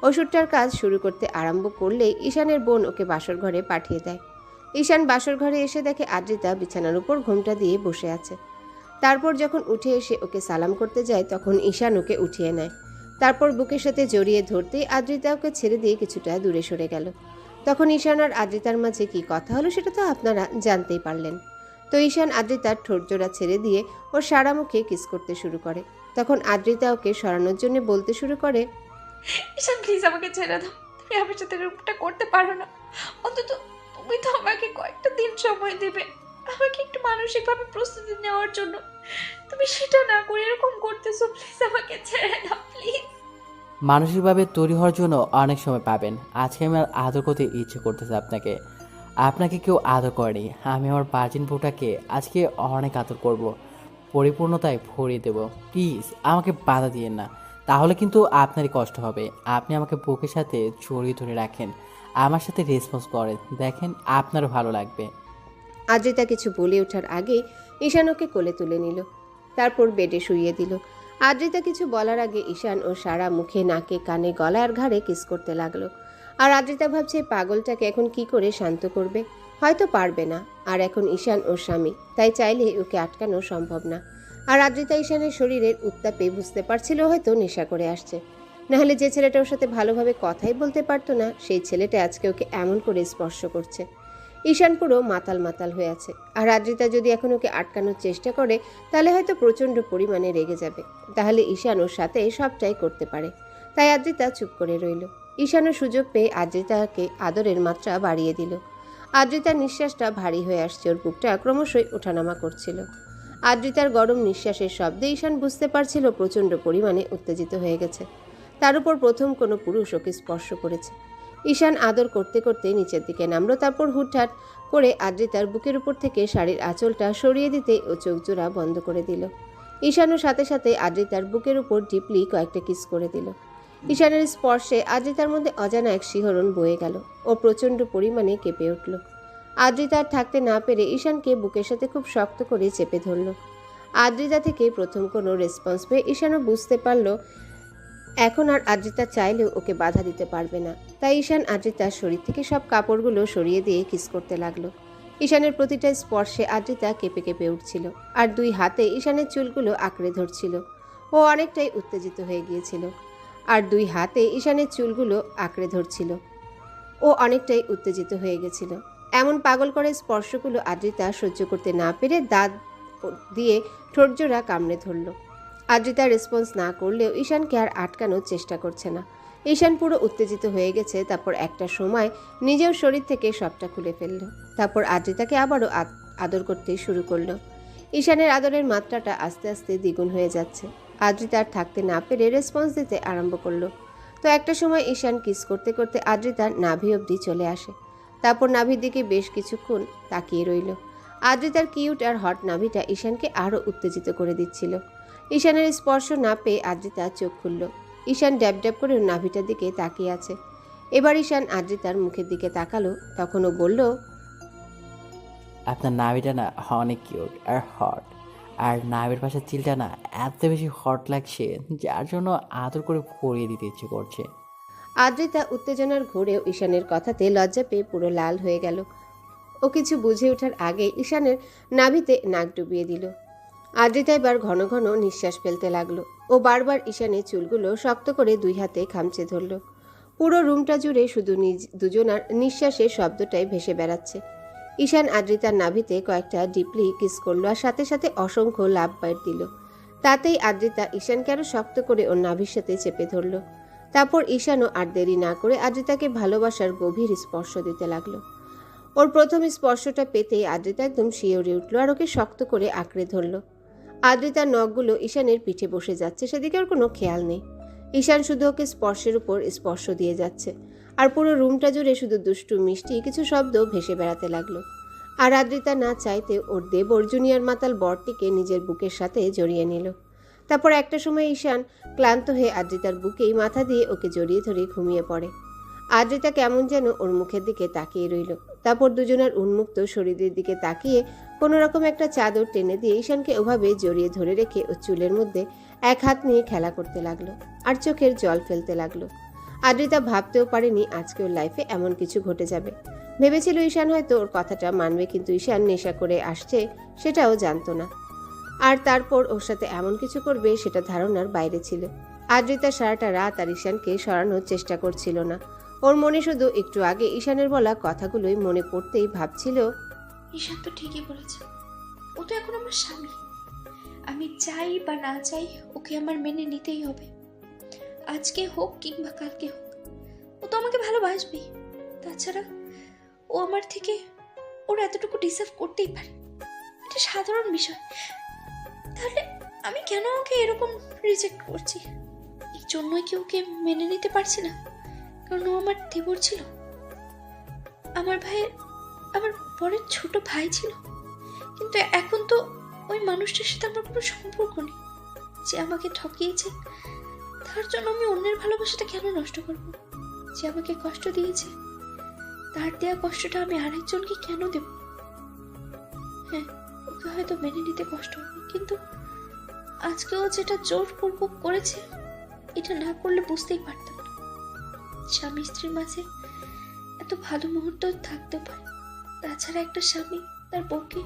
ওষুধটার কাজ শুরু করতে আরম্ভ করলেই ঈশানের বোন ওকে বাসর ঘরে পাঠিয়ে দেয়। ঈশান বাসর ঘরে এসে দেখে আদ্রিতা বিছানার উপর ঘোমটা দিয়ে বসে আছে। তারপর যখন উঠে এসে ওকে সালাম করতে যায় তখন ঈশান ওকে উঠিয়ে নেয়। তারপর বুকের সাথে জড়িয়ে ধরতেই আদ্রিতা ওকে ছেড়ে দিয়ে কিছুটা দূরে সরে গেল। তখন ঈশান আর আদ্রিতার মাঝে কি কথা হলো সেটা তো আপনারা জানতেই পারলেন। তো ঈশান আদ্রিতার ঠোঁট জোড়া ছেড়ে দিয়ে ওর সারা মুখে কিস করতে শুরু করে। তখন আদ্রিতা ওকে সরানোর জন্য বলতে শুরু করে, ঈশান প্লিজ আমাকে ছেড়ে দাও, তুমি আমার সাথে এরকমটা করতে পারো না। অন্তত তুমি তো আমাকে কয়েকটা দিন সময় দেবে, আমাকে একটু মানসিকভাবে প্রস্তুতি নেওয়ার জন্য। তুমি সেটা না করে এরকম করতেছো, প্লিজ আমাকে ছেড়ে দাও প্লিজ। মানসিকভাবে তৈরি হওয়ার জন্য অনেক সময় পাবেন। আজকে আমি আর আদর করতে ইচ্ছে করতেছে আপনাকে। আপনাকে কেউ আদর করেনি। আমি আমার বার্জিন বউটাকে আজকে অনেক আদর করব, পরিপূর্ণতায় ভরিয়ে দেব। প্লিজ আমাকে বাধা দিয়েন না, তাহলে কিন্তু আপনারই কষ্ট হবে। আপনি আমাকে বুকের সাথে জড়িয়ে ধরে রাখেন, আমার সাথে রেসপন্স করেন, দেখেন আপনারও ভালো লাগবে। আদ্রিতা কিছু বলে ওঠার আগেই ঈশান ওকে কোলে তুলে নিল, তারপর বেডে শুইয়ে দিল। আদ্রিতা কিছু বলার আগে ঈশান ওর সারা মুখে, নাকে, কানে, গলা আর ঘাড়ে কিস করতে লাগলো। আর আদ্রিতা ভাবছে পাগলটাকে এখন কি করে শান্ত করবে, হয়তো পারবে না। আর এখন ঈশান ওর স্বামী, তাই চাইলে ওকে আটকানো সম্ভব না। আর আদ্রিতা ঈশানের শরীরের উত্তাপে বুঝতে পারছিল হয়তো নেশা করে আসছে, নাহলে যে ছেলেটা ওর সাথে ভালোভাবে কথাই বলতে পারতো না সেই ছেলেটা আজকে ওকে এমন করে স্পর্শ করছে। ঈশান পুরো মাতাল মাতাল হয়ে আছে। আর আদ্রিতা যদি এখন ওকে আটকানোর চেষ্টা করে তাহলে হয়তো প্রচণ্ড পরিমাণে রেগে যাবে, তাহলে ঈশান ওর সাথে সবটাই করতে পারে। তাই আদ্রিতা চুপ করে রইল। ঈশানও সুযোগ পেয়ে আদ্রিতাকে আদরের মাত্রা বাড়িয়ে দিল। আদ্রিতার নিঃশ্বাসটা ভারী হয়ে আসছে, ওর বুকটা ক্রমশই ওঠানামা করছিল। আদ্রিতার গরম নিঃশ্বাসের শব্দে ঈশান বুঝতে পারছিল প্রচণ্ড পরিমাণে উত্তেজিত হয়ে গেছে। তার উপর প্রথম কোনো পুরুষ ওকে স্পর্শ করেছে। ঈশান আদর করতে করতে নিচের দিকে নামলো, তারপর হুটহাট করে আদ্রিতার বুকের উপর থেকে শাড়ির আঁচলটা সরিয়ে দিতে ও চোখ জোড়া বন্ধ করে দিল। ঈশানও সাথে সাথে আদ্রিতার বুকের উপর ডিপলি কয়েকটা কিস করে দিল। ঈশানের স্পর্শে আদ্রিতার মধ্যে অজানা এক শিহরণ বয়ে গেল। ও প্রচণ্ড পরিমাণে কেঁপে উঠল। আদ্রিতা আর থাকতে না পেরে ঈশানকে বুকের সাথে খুব শক্ত করে চেপে ধরল। আদ্রিতা থেকে প্রথম কোনো রেসপন্স পেয়ে ঈশানও বুঝতে পারল এখন আর আদ্রিতা চাইলেও ওকে বাধা দিতে পারবে না। তাই ঈশান আদ্রিতার শরীর থেকে সব কাপড়গুলো সরিয়ে দিয়ে কিস করতে লাগলো। ঈশানের প্রতিটা স্পর্শে আদ্রিতা কেঁপে কেঁপে উঠছিল আর দুই হাতে ঈশানের চুলগুলো আঁকড়ে ধরছিল। ও অনেকটাই উত্তেজিত হয়ে গিয়েছিল। আর দুই হাতে ঈশানের চুলগুলো আঁকড়ে ধরছিল। ও অনেকটাই উত্তেজিত হয়ে গেছিল। এমন পাগল করে স্পর্শগুলো আদ্রিতা সহ্য করতে না পেরে দাঁত দিয়ে ঠোঁটজোড়া কামড়ে ধরল। আদ্রিতা রেসপন্স না করলেও ঈশানকে আর আটকানোর চেষ্টা করছে না। ঈশান পুরো উত্তেজিত হয়ে গেছে। তারপর একটা সময় নিজের শরীর থেকে সবটা খুলে ফেলল। তারপর আদ্রিতাকে আবারও আদর করতে শুরু করলো। ঈশানের আদরের মাত্রাটা আস্তে আস্তে দ্বিগুণ হয়ে যাচ্ছে। আদ্রিতা আর থাকতে না পেরে রেসপন্স দিতে আরম্ভ করলো। তো একটা সময় ঈশান কিস করতে করতে আদ্রিতার নাভি অবধি চলে আসে। তারপর নাভির দিকে বেশ কিছুক্ষণ তাকিয়ে রইল। আদ্রিতার কিউট আর হট নাভিটা ঈশানকে আরও উত্তেজিত করে দিচ্ছিল। ঈশানের স্পর্শ না পেয়ে আদ্রিতা চোখ খুলল। ঈশান ড্যাব ড্যাব করে ওর নাভিটার দিকে তাকিয়ে আছে। এবার ঈশান আদ্রিতার মুখের দিকে তাকালো। তখন ও বলল, আপনার নাভিটা না অনেক কিউট আর হট, আর নাভির পাশে চিলটা না এত বেশি হট লাগছে, যার জন্য আদর করে পরিয়ে দিতে ইচ্ছে করছে। আদ্রিতা উত্তেজনার ঘোরেও ঈশানের কথাতে লজ্জা পেয়ে পুরো লাল হয়ে গেল। ও কিছু বুঝে ওঠার আগে ঈশানের নাভিতে নাক ডুবিয়ে দিল। আদ্রিতা এবার ঘন ঘন নিঃশ্বাস ফেলতে লাগলো। ও বারবার ঈশানের চুলগুলো শক্ত করে দুই হাতে খামচে ধরল। পুরো রুমটা জুড়ে শুধু দুজনার নিঃশ্বাসের শব্দটাই ভেসে বেড়াচ্ছে। ঈশান আদ্রিতার নাভিতে কয়েকটা ডিপলি কিস করলো আর সাথে সাথে অসংখ্য লাভ বাইট দিল। তাতেই আদ্রিতা ঈশানকে আরো শক্ত করে ওর নাভির সাথে চেপে ধরল। তারপর ঈশানও আর দেরি না করে আদ্রিতাকে ভালোবাসার গভীর স্পর্শ দিতে লাগলো। ওর প্রথম স্পর্শটা পেতেই আদ্রিতা একদম শিওরে উঠল আর ওকে শক্ত করে আঁকড়ে ধরল। আদ্রিতার নখগুলো ঈশানের পিঠে বসে যাচ্ছে, সেদিকে ওর কোনো খেয়াল নেই। ঈশান শুধু ওকে স্পর্শের উপর স্পর্শ দিয়ে যাচ্ছে আর পুরো রুমটা জুড়ে শুধু দুষ্টু মিষ্টি কিছু শব্দ ভেসে বেড়াতে লাগলো। আর আদ্রিতা না চাইতে ওর দেবর জুনিয়র মাতাল বরটিকে নিজের বুকের সাথে জড়িয়ে নিল। তারপর একটা সময় ঈশান ক্লান্ত হয়ে আদ্রিতার বুকেই মাথা দিয়ে ওকে জড়িয়ে ধরে ঘুমিয়ে পড়ে। আদ্রিতা কেমন যেন ওর মুখের দিকে তাকিয়ে রইল। তারপর দুজনের উন্মুক্ত শরীরের দিকে তাকিয়ে কোনো রকম একটা চাদর টেনে দিয়ে ঈশানকে ওভাবে জড়িয়ে ধরে রেখে ও চুলের মধ্যে এক হাত নিয়ে খেলা করতে লাগলো আর চোখের জল ফেলতে লাগলো। আদ্রিতা ভাবতেও পারেনি আজকে ওর লাইফে এমন কিছু ঘটে যাবে। ভেবেছিল ঈশান হয়তো ওর কথাটা মানবে, কিন্তু ঈশান নেশা করে আসছে সেটাও জানতো না। আর তারপর ওর সাথে এমন কিছু করবে সেটা ধারণার বাইরে ছিল। আদ্রিতা সারাটা রাত আর ঈশানকে সরানোর চেষ্টা করছিল না। ওর মনে শুধু একটু আগে ঈশানের বলা কথাগুলোই মনে পড়তেই ভাবছিল, ঈশান তো ঠিকই বলেছে, ও তো এখন আমার স্বামী। আমি চাই বা না চাই ওকে আমার মেনে নিতেই হবে। আজকে হোক কিংবা কালকে হোক, ও তো আমাকে ভালোবাসবেই। তাছাড়া ও আমার থেকে ওর এতটুকু ডিসার্ভ করতেই পারে, এটা সাধারণ বিষয়। তাহলে আমি কেন ওকে এরকম রিজেক্ট করছি? এই জন্যই কি ওকে মেনে নিতে পারছি না কারণ ও আমার দেবর ছিল, আমার ভাইয়ের, আমার বড় ছোট ভাই ছিল। কিন্তু এখন তো ওই মানুষটার সাথে আমার কোনো সম্পর্ক নেই। যে আমাকে ঠকিয়েছে তার জন্য আমি অন্যের ভালোবাসাটা কেন নষ্ট করব? যে আমাকে কষ্ট দিয়েছে তার দেওয়া কষ্টটা আমি আরেকজনকে কেন দেব? হ্যাঁ, ওকে হয়তো মেনে নিতে কষ্ট হবে, কিন্তু আজকেও যেটা জোরপূর্বক করেছে এটা না করলে বুঝতেই পারতাম না। স্বামী স্ত্রীর মাঝে এত ভালো মুহূর্ত থাকতে পারে। তাছাড়া একটা স্বামী তার বউকে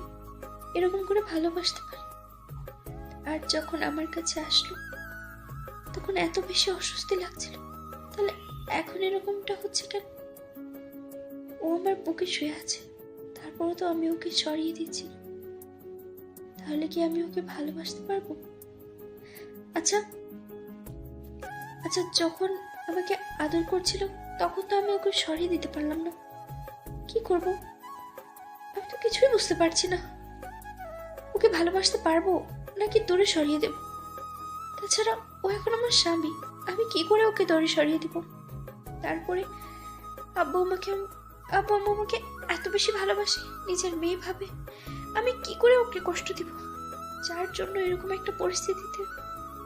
এরকম করে ভালোবাসতে পারে। আর যখন আমার কাছে আসলো তখন এত বেশি অস্বস্তি লাগছিল। তাহলে এখন এরকমটা হচ্ছে কেন? ও আমার বুকে শুয়ে আছে, তারপরও তো আমি ওকে সরিয়ে দিচ্ছি। তাহলে কি আমি ওকে ভালোবাসতে পারবো? আচ্ছা আচ্ছা, যখন আমাকে আদর করছিল তখন তো আমি ওকে সরিয়ে দিতে পারলাম না। কি করব? আমি তো কিছুই বুঝতে পারছি না। ওকে ভালোবাসতে পারবো নাকি দূরে সরিয়ে দেব? তাছাড়া ও এখন আমার স্বামী, আমি কি করে ওকে দূরে সরিয়ে দিব? তারপরে আব্বু আম্মু আমাকে এত বেশি ভালোবাসে, নিজের মেয়ে ভাবে। আমি কি করে ওকে কষ্ট দিব? যার জন্য এরকম একটা পরিস্থিতিতে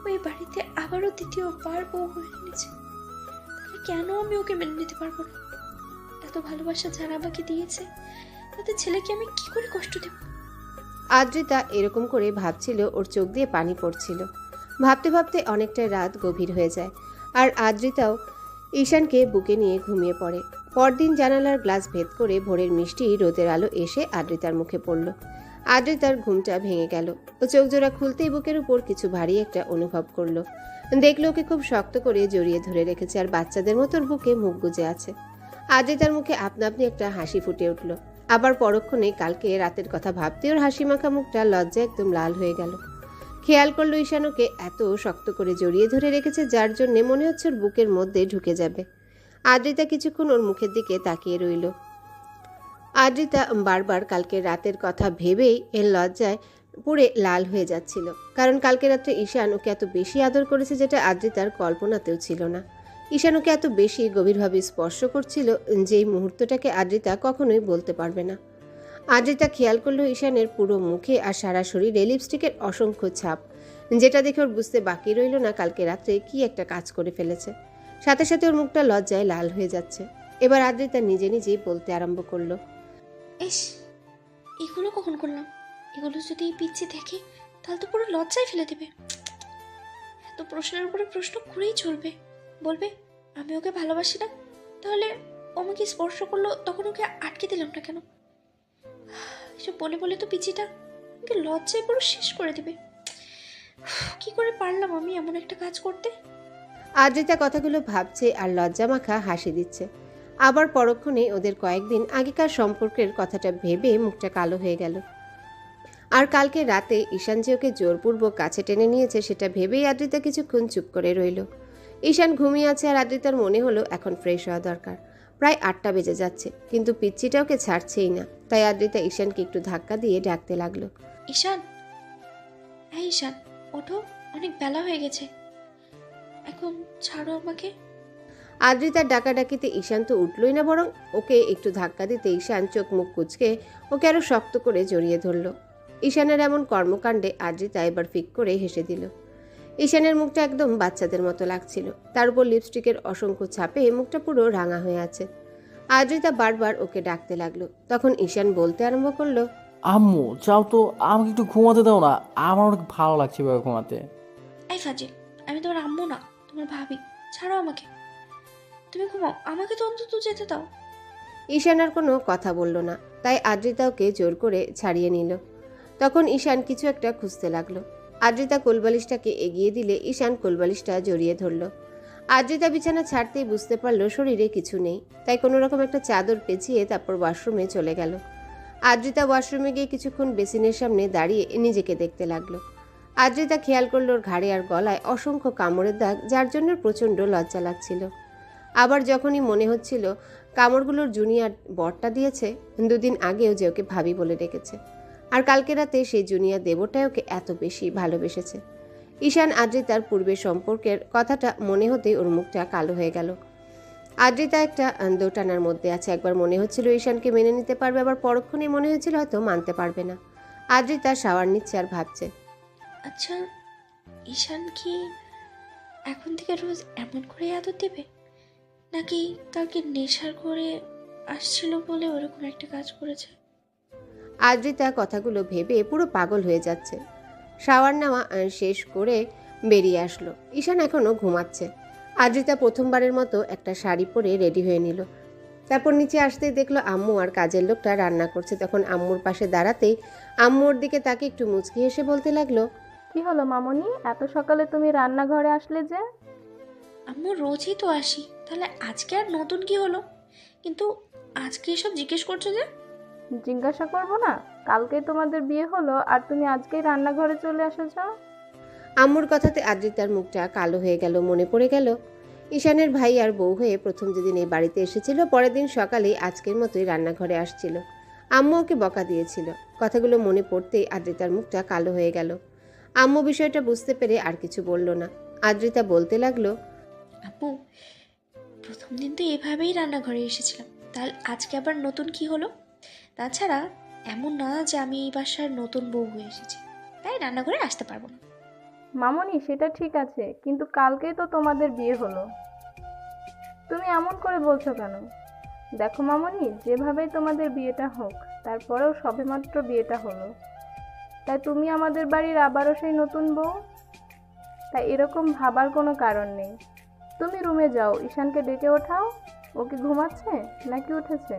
ওই বাড়িতে আবারও দ্বিতীয়বার বউ হয়ে এনেছে। তাহলে কেন আমি ওকে মেনে নিতে পারবো না? এত ভালোবাসা যারা আমাকে দিয়েছে তাদের ছেলেকে আমি কি করে কষ্ট দেব? আদ্রিতা এরকম করে ভাবছিল, ওর চোখ দিয়ে পানি পড়ছিল। ভাবতে ভাবতে অনেকটাই রাত গভীর হয়ে যায় আর আদ্রিতাও ঈশানকে বুকে নিয়ে ঘুমিয়ে পড়ে। পরদিন জানালার গ্লাস ভেদ করে ভোরের মিষ্টি রোদের আলো এসে আদ্রিতার মুখে পড়ল। আদ্রিতার ঘুমটা ভেঙে গেল। ও চোখ জোড়া খুলতেই বুকের উপর কিছু ভারী একটা অনুভব করলো। দেখলো ওকে খুব শক্ত করে জড়িয়ে ধরে রেখেছে আর বাচ্চাদের মতো ওর বুকে মুখ গুজে আছে। আদ্রিতার মুখে আপনা আপনি একটা হাসি ফুটে উঠল। আবার পরক্ষণে কালকে রাতের কথা ভাবতে ওর হাসি মাখা মুখটা লজ্জা একদম লাল হয়ে গেল। খেয়াল করলো ঈশান ওকে এত শক্ত করে জড়িয়ে ধরে রেখেছে যার জন্য মনে হচ্ছে ওর বুকের মধ্যে ঢুকে যাবে। আদ্রিতা কিছুক্ষণ ওর মুখের দিকে তাকিয়ে রইল। আদ্রিতা বারবার কালকে রাতের কথা ভেবেই এর লজ্জায় পুড়ে লাল হয়ে যাচ্ছিল, কারণ কালকে রাত্রে ঈশান ওকে এত বেশি আদর করেছে যেটা আদ্রিতার কল্পনাতেও ছিল না। ঈশান ওকে এত বেশি গভীরভাবে স্পর্শ করছিল যে এই মুহূর্তটাকে আদ্রিতা কখনোই বলতে পারবে না। আদ্রিতা খেয়াল করলো ঈশানের পুরো মুখে আর সারা শরীরে লিপস্টিকের অসংখ্য ছাপ, যেটা দেখে ওর বুঝতে বাকি রইল না কালকে রাত্রে কি একটা কাজ করে ফেলেছে। সাথে সাথে ওর মুখটা লজ্জায় লাল হয়ে যাচ্ছে। এবার আদ্রিতা নিজে নিজেই বলতে আরম্ভ করলো, ইস, এগুলো কখন করলাম? এগুলো যদি এই পিচ্ছি দেখে তাহলে তো পুরো লজ্জায় ফেলে দেবে। এত প্রশ্নের উপরে প্রশ্ন করেই চলবে, বলবে আমি ওকে ভালোবাসি না। তাহলে ও আমাকে স্পর্শ করলো, তখন ওকে আটকে দিলাম না কেন? এসব বলে বলে তো পিচ্ছিটা আমাকে লজ্জায় পুরো শেষ করে দেবে। কি করে পারলাম আমি এমন একটা কাজ করতে? আদ্রিতা কথাগুলো ভাবছে আর লজ্জা মাখা হাসি দিচ্ছে। আবার পরক্ষণে ওদের কয়েকদিন আগেকার সম্পর্কের কথাটা ভেবে মুখটা কালো হয়ে গেল। আর কালকে রাতে ঈশান যে ওকে জোরপূর্বক কাছে টেনে নিয়েছে সেটা ভেবেই আদ্রিতা কিছুক্ষণ চুপ করে রইল। ঈশান ঘুমিয়ে আছে আর আদ্রিতার মনে হলো এখন ফ্রেশ হওয়া দরকার। প্রায় 8টা বেজে যাচ্ছে, কিন্তু পিচ্চিটা ওকে ছাড়ছেই না। তাই আদ্রিতা ঈশানকে একটু ধাক্কা দিয়ে ডাকতে লাগলো, ঈশান, হ্যাঁ ঈশান, ওঠো, অনেক বেলা হয়ে গেছে, এখন ছাড়ো আমাকে। আদ্রিতার ডাকাডাকিতে ঈশান তো উঠলই না, বরং ওকে একটু ধাক্কা দিতে ঈশান চোখ মুখ কুঁচকে ওকে আরো শক্ত করে জড়িয়ে ধরল। ঈশানের এমন কর্মকাণ্ডে আদ্রিতা এবার ফিক করে হেসে দিল। ঈশানের মুখটা একদম বাচ্চাদের মতো লাগছিল, তার উপর লিপস্টিকের অসংখ্য ছাপে মুখটা পুরো রাঙা হয়ে আছে। আদ্রিতা বারবার ওকে ডাকতে লাগলো। তখন ঈশান বলতে আরম্ভ করলো, আম্মু যাও তো, আমাকে একটু ঘুমাতে দাও না, আমার অনেক ভালো লাগছে এভাবে ঘুমাতে। এই ফাজিল, আমি তোমার আম্মু না, তোমার ভাবি। ছাড়ো আমাকে, তুমি ঘুমাও, আমাকে তো অন্তত যেতে দাও। ঈশান আর কোনো কথা বলল না, তাই আদ্রিতা ওকে জোর করে ছাড়িয়ে নিল। তখন ঈশান কিছু একটা খুঁজতে লাগলো। আদ্রিতা কোলবালিশটাকে এগিয়ে দিলে ঈশান কোলবালিশটা জড়িয়ে ধরল। আদ্রিতা বিছানা ছাড়তেই বুঝতে পারল শরীরে কিছু নেই, তাই কোনো রকম একটা চাদর পেঁচিয়ে তারপর ওয়াশরুমে চলে গেল। আদ্রিতা ওয়াশরুমে গিয়ে কিছুক্ষণ বেসিনের সামনে দাঁড়িয়ে নিজেকে দেখতে লাগলো। আদ্রিতা খেয়াল করল ওর ঘাড়ে আর গলায় অসংখ্য কামড়ের দাগ, যার জন্য প্রচণ্ড লজ্জা লাগছিল। আবার যখনই মনে হচ্ছিল কামড়গুলোর জুনিয়র বরটা দিয়েছে 2 দিন আগেও যে ওকে ভাবি বলে ডেকেছে, আর কালকে রাতে সেই জুনিয়র দেবটাই ওকে এত বেশি ভালোবেসেছে। ঈশান আদ্রিতার পূর্বের সম্পর্কের কথাটা মনে হতেই ওর মুখটা কালো হয়ে গেল। আদ্রিতা একটা দোটানার মধ্যে আছে। একবার মনে হচ্ছিল ঈশানকে মেনে নিতে পারবে, আবার পরক্ষণেই মনে হয়েছিল হয়তো মানতে পারবে না। আদ্রিতা শাওয়ার নিচ্ছে আর ভাবছে, আচ্ছা, ঈশান কি এখন থেকে রোজ এমন করে আদর দেবে, নাকি কালকে নেশার করে আসছিল বলে ওরকম একটা কাজ করেছে? আদ্রিতা কথাগুলো ভেবে পুরো পাগল হয়ে যাচ্ছে। শাওয়ার নেওয়া শেষ করে বেরিয়ে আসলো। ঈশান এখনো ঘুমাচ্ছে। আদ্রিতা প্রথমবারের মতো একটা শাড়ি পরে রেডি হয়ে নিল। তারপর নিচে আসতেই দেখলো আম্মু আর কাজের লোকটা রান্না করছে। তখন আম্মুর পাশে দাঁড়াতেই আম্মুর দিকে তাকে একটু মুচকি হেসে বলতে লাগলো, কি হলো মামনি, এত সকালে তুমি রান্নাঘরে আসলে যে? আম্মু রোজই তো আসি, তাহলে আজকে আর নতুন কি হলো? কিন্তু আজকে এসব জিজ্ঞেস করছো যে? জিজ্ঞাসা করবো না? কালকেই তোমাদের বিয়ে হলো আর তুমি আজকেই রান্নাঘরে চলে এসেছো। আম্মুর কথাতে আদ্রিতার মুখটা কালো হয়ে গেল। মনে পড়ে গেল ঈশানের ভাই আর বউ হয়ে প্রথম যেদিন এই বাড়িতে এসেছিল, পরের দিন সকালেই আজকের মতোই রান্নাঘরে আসছিল। আম্মু ওকে বকা দিয়েছিল। কথাগুলো মনে পড়তেই আদ্রিতার মুখটা কালো হয়ে গেল। আম্মু বিষয়টা বুঝতে পেরে আর কিছু বলল না। আদ্রিতা বলতে লাগলো, আপু, প্রথম দিন তো এভাবেই রান্নাঘরে এসেছিলাম, তাহলে আজকে আবার নতুন কি হলো? তাছাড়া এমন না যে আমি এই বাসার নতুন বউ হয়ে এসেছি, তাই রান্নাঘরে আসতে পারবো না। মামনি সেটা ঠিক আছে, কিন্তু কালকেই তো তোমাদের বিয়ে হলো, তুমি এমন করে বলছো কেন? দেখো মামনি, যেভাবেই তোমাদের বিয়েটা হোক, তারপরেও সবেমাত্র বিয়েটা হলো, তাই তুমি আমাদের বাড়ির আবারও সেই নতুন বউ। তাই এরকম ভাবার কোনো কারণ নেই। তুমি রুমে যাও, ঈশানকে ডেকে ওঠাও। ও কি ঘুমাচ্ছে নাকি উঠেছে?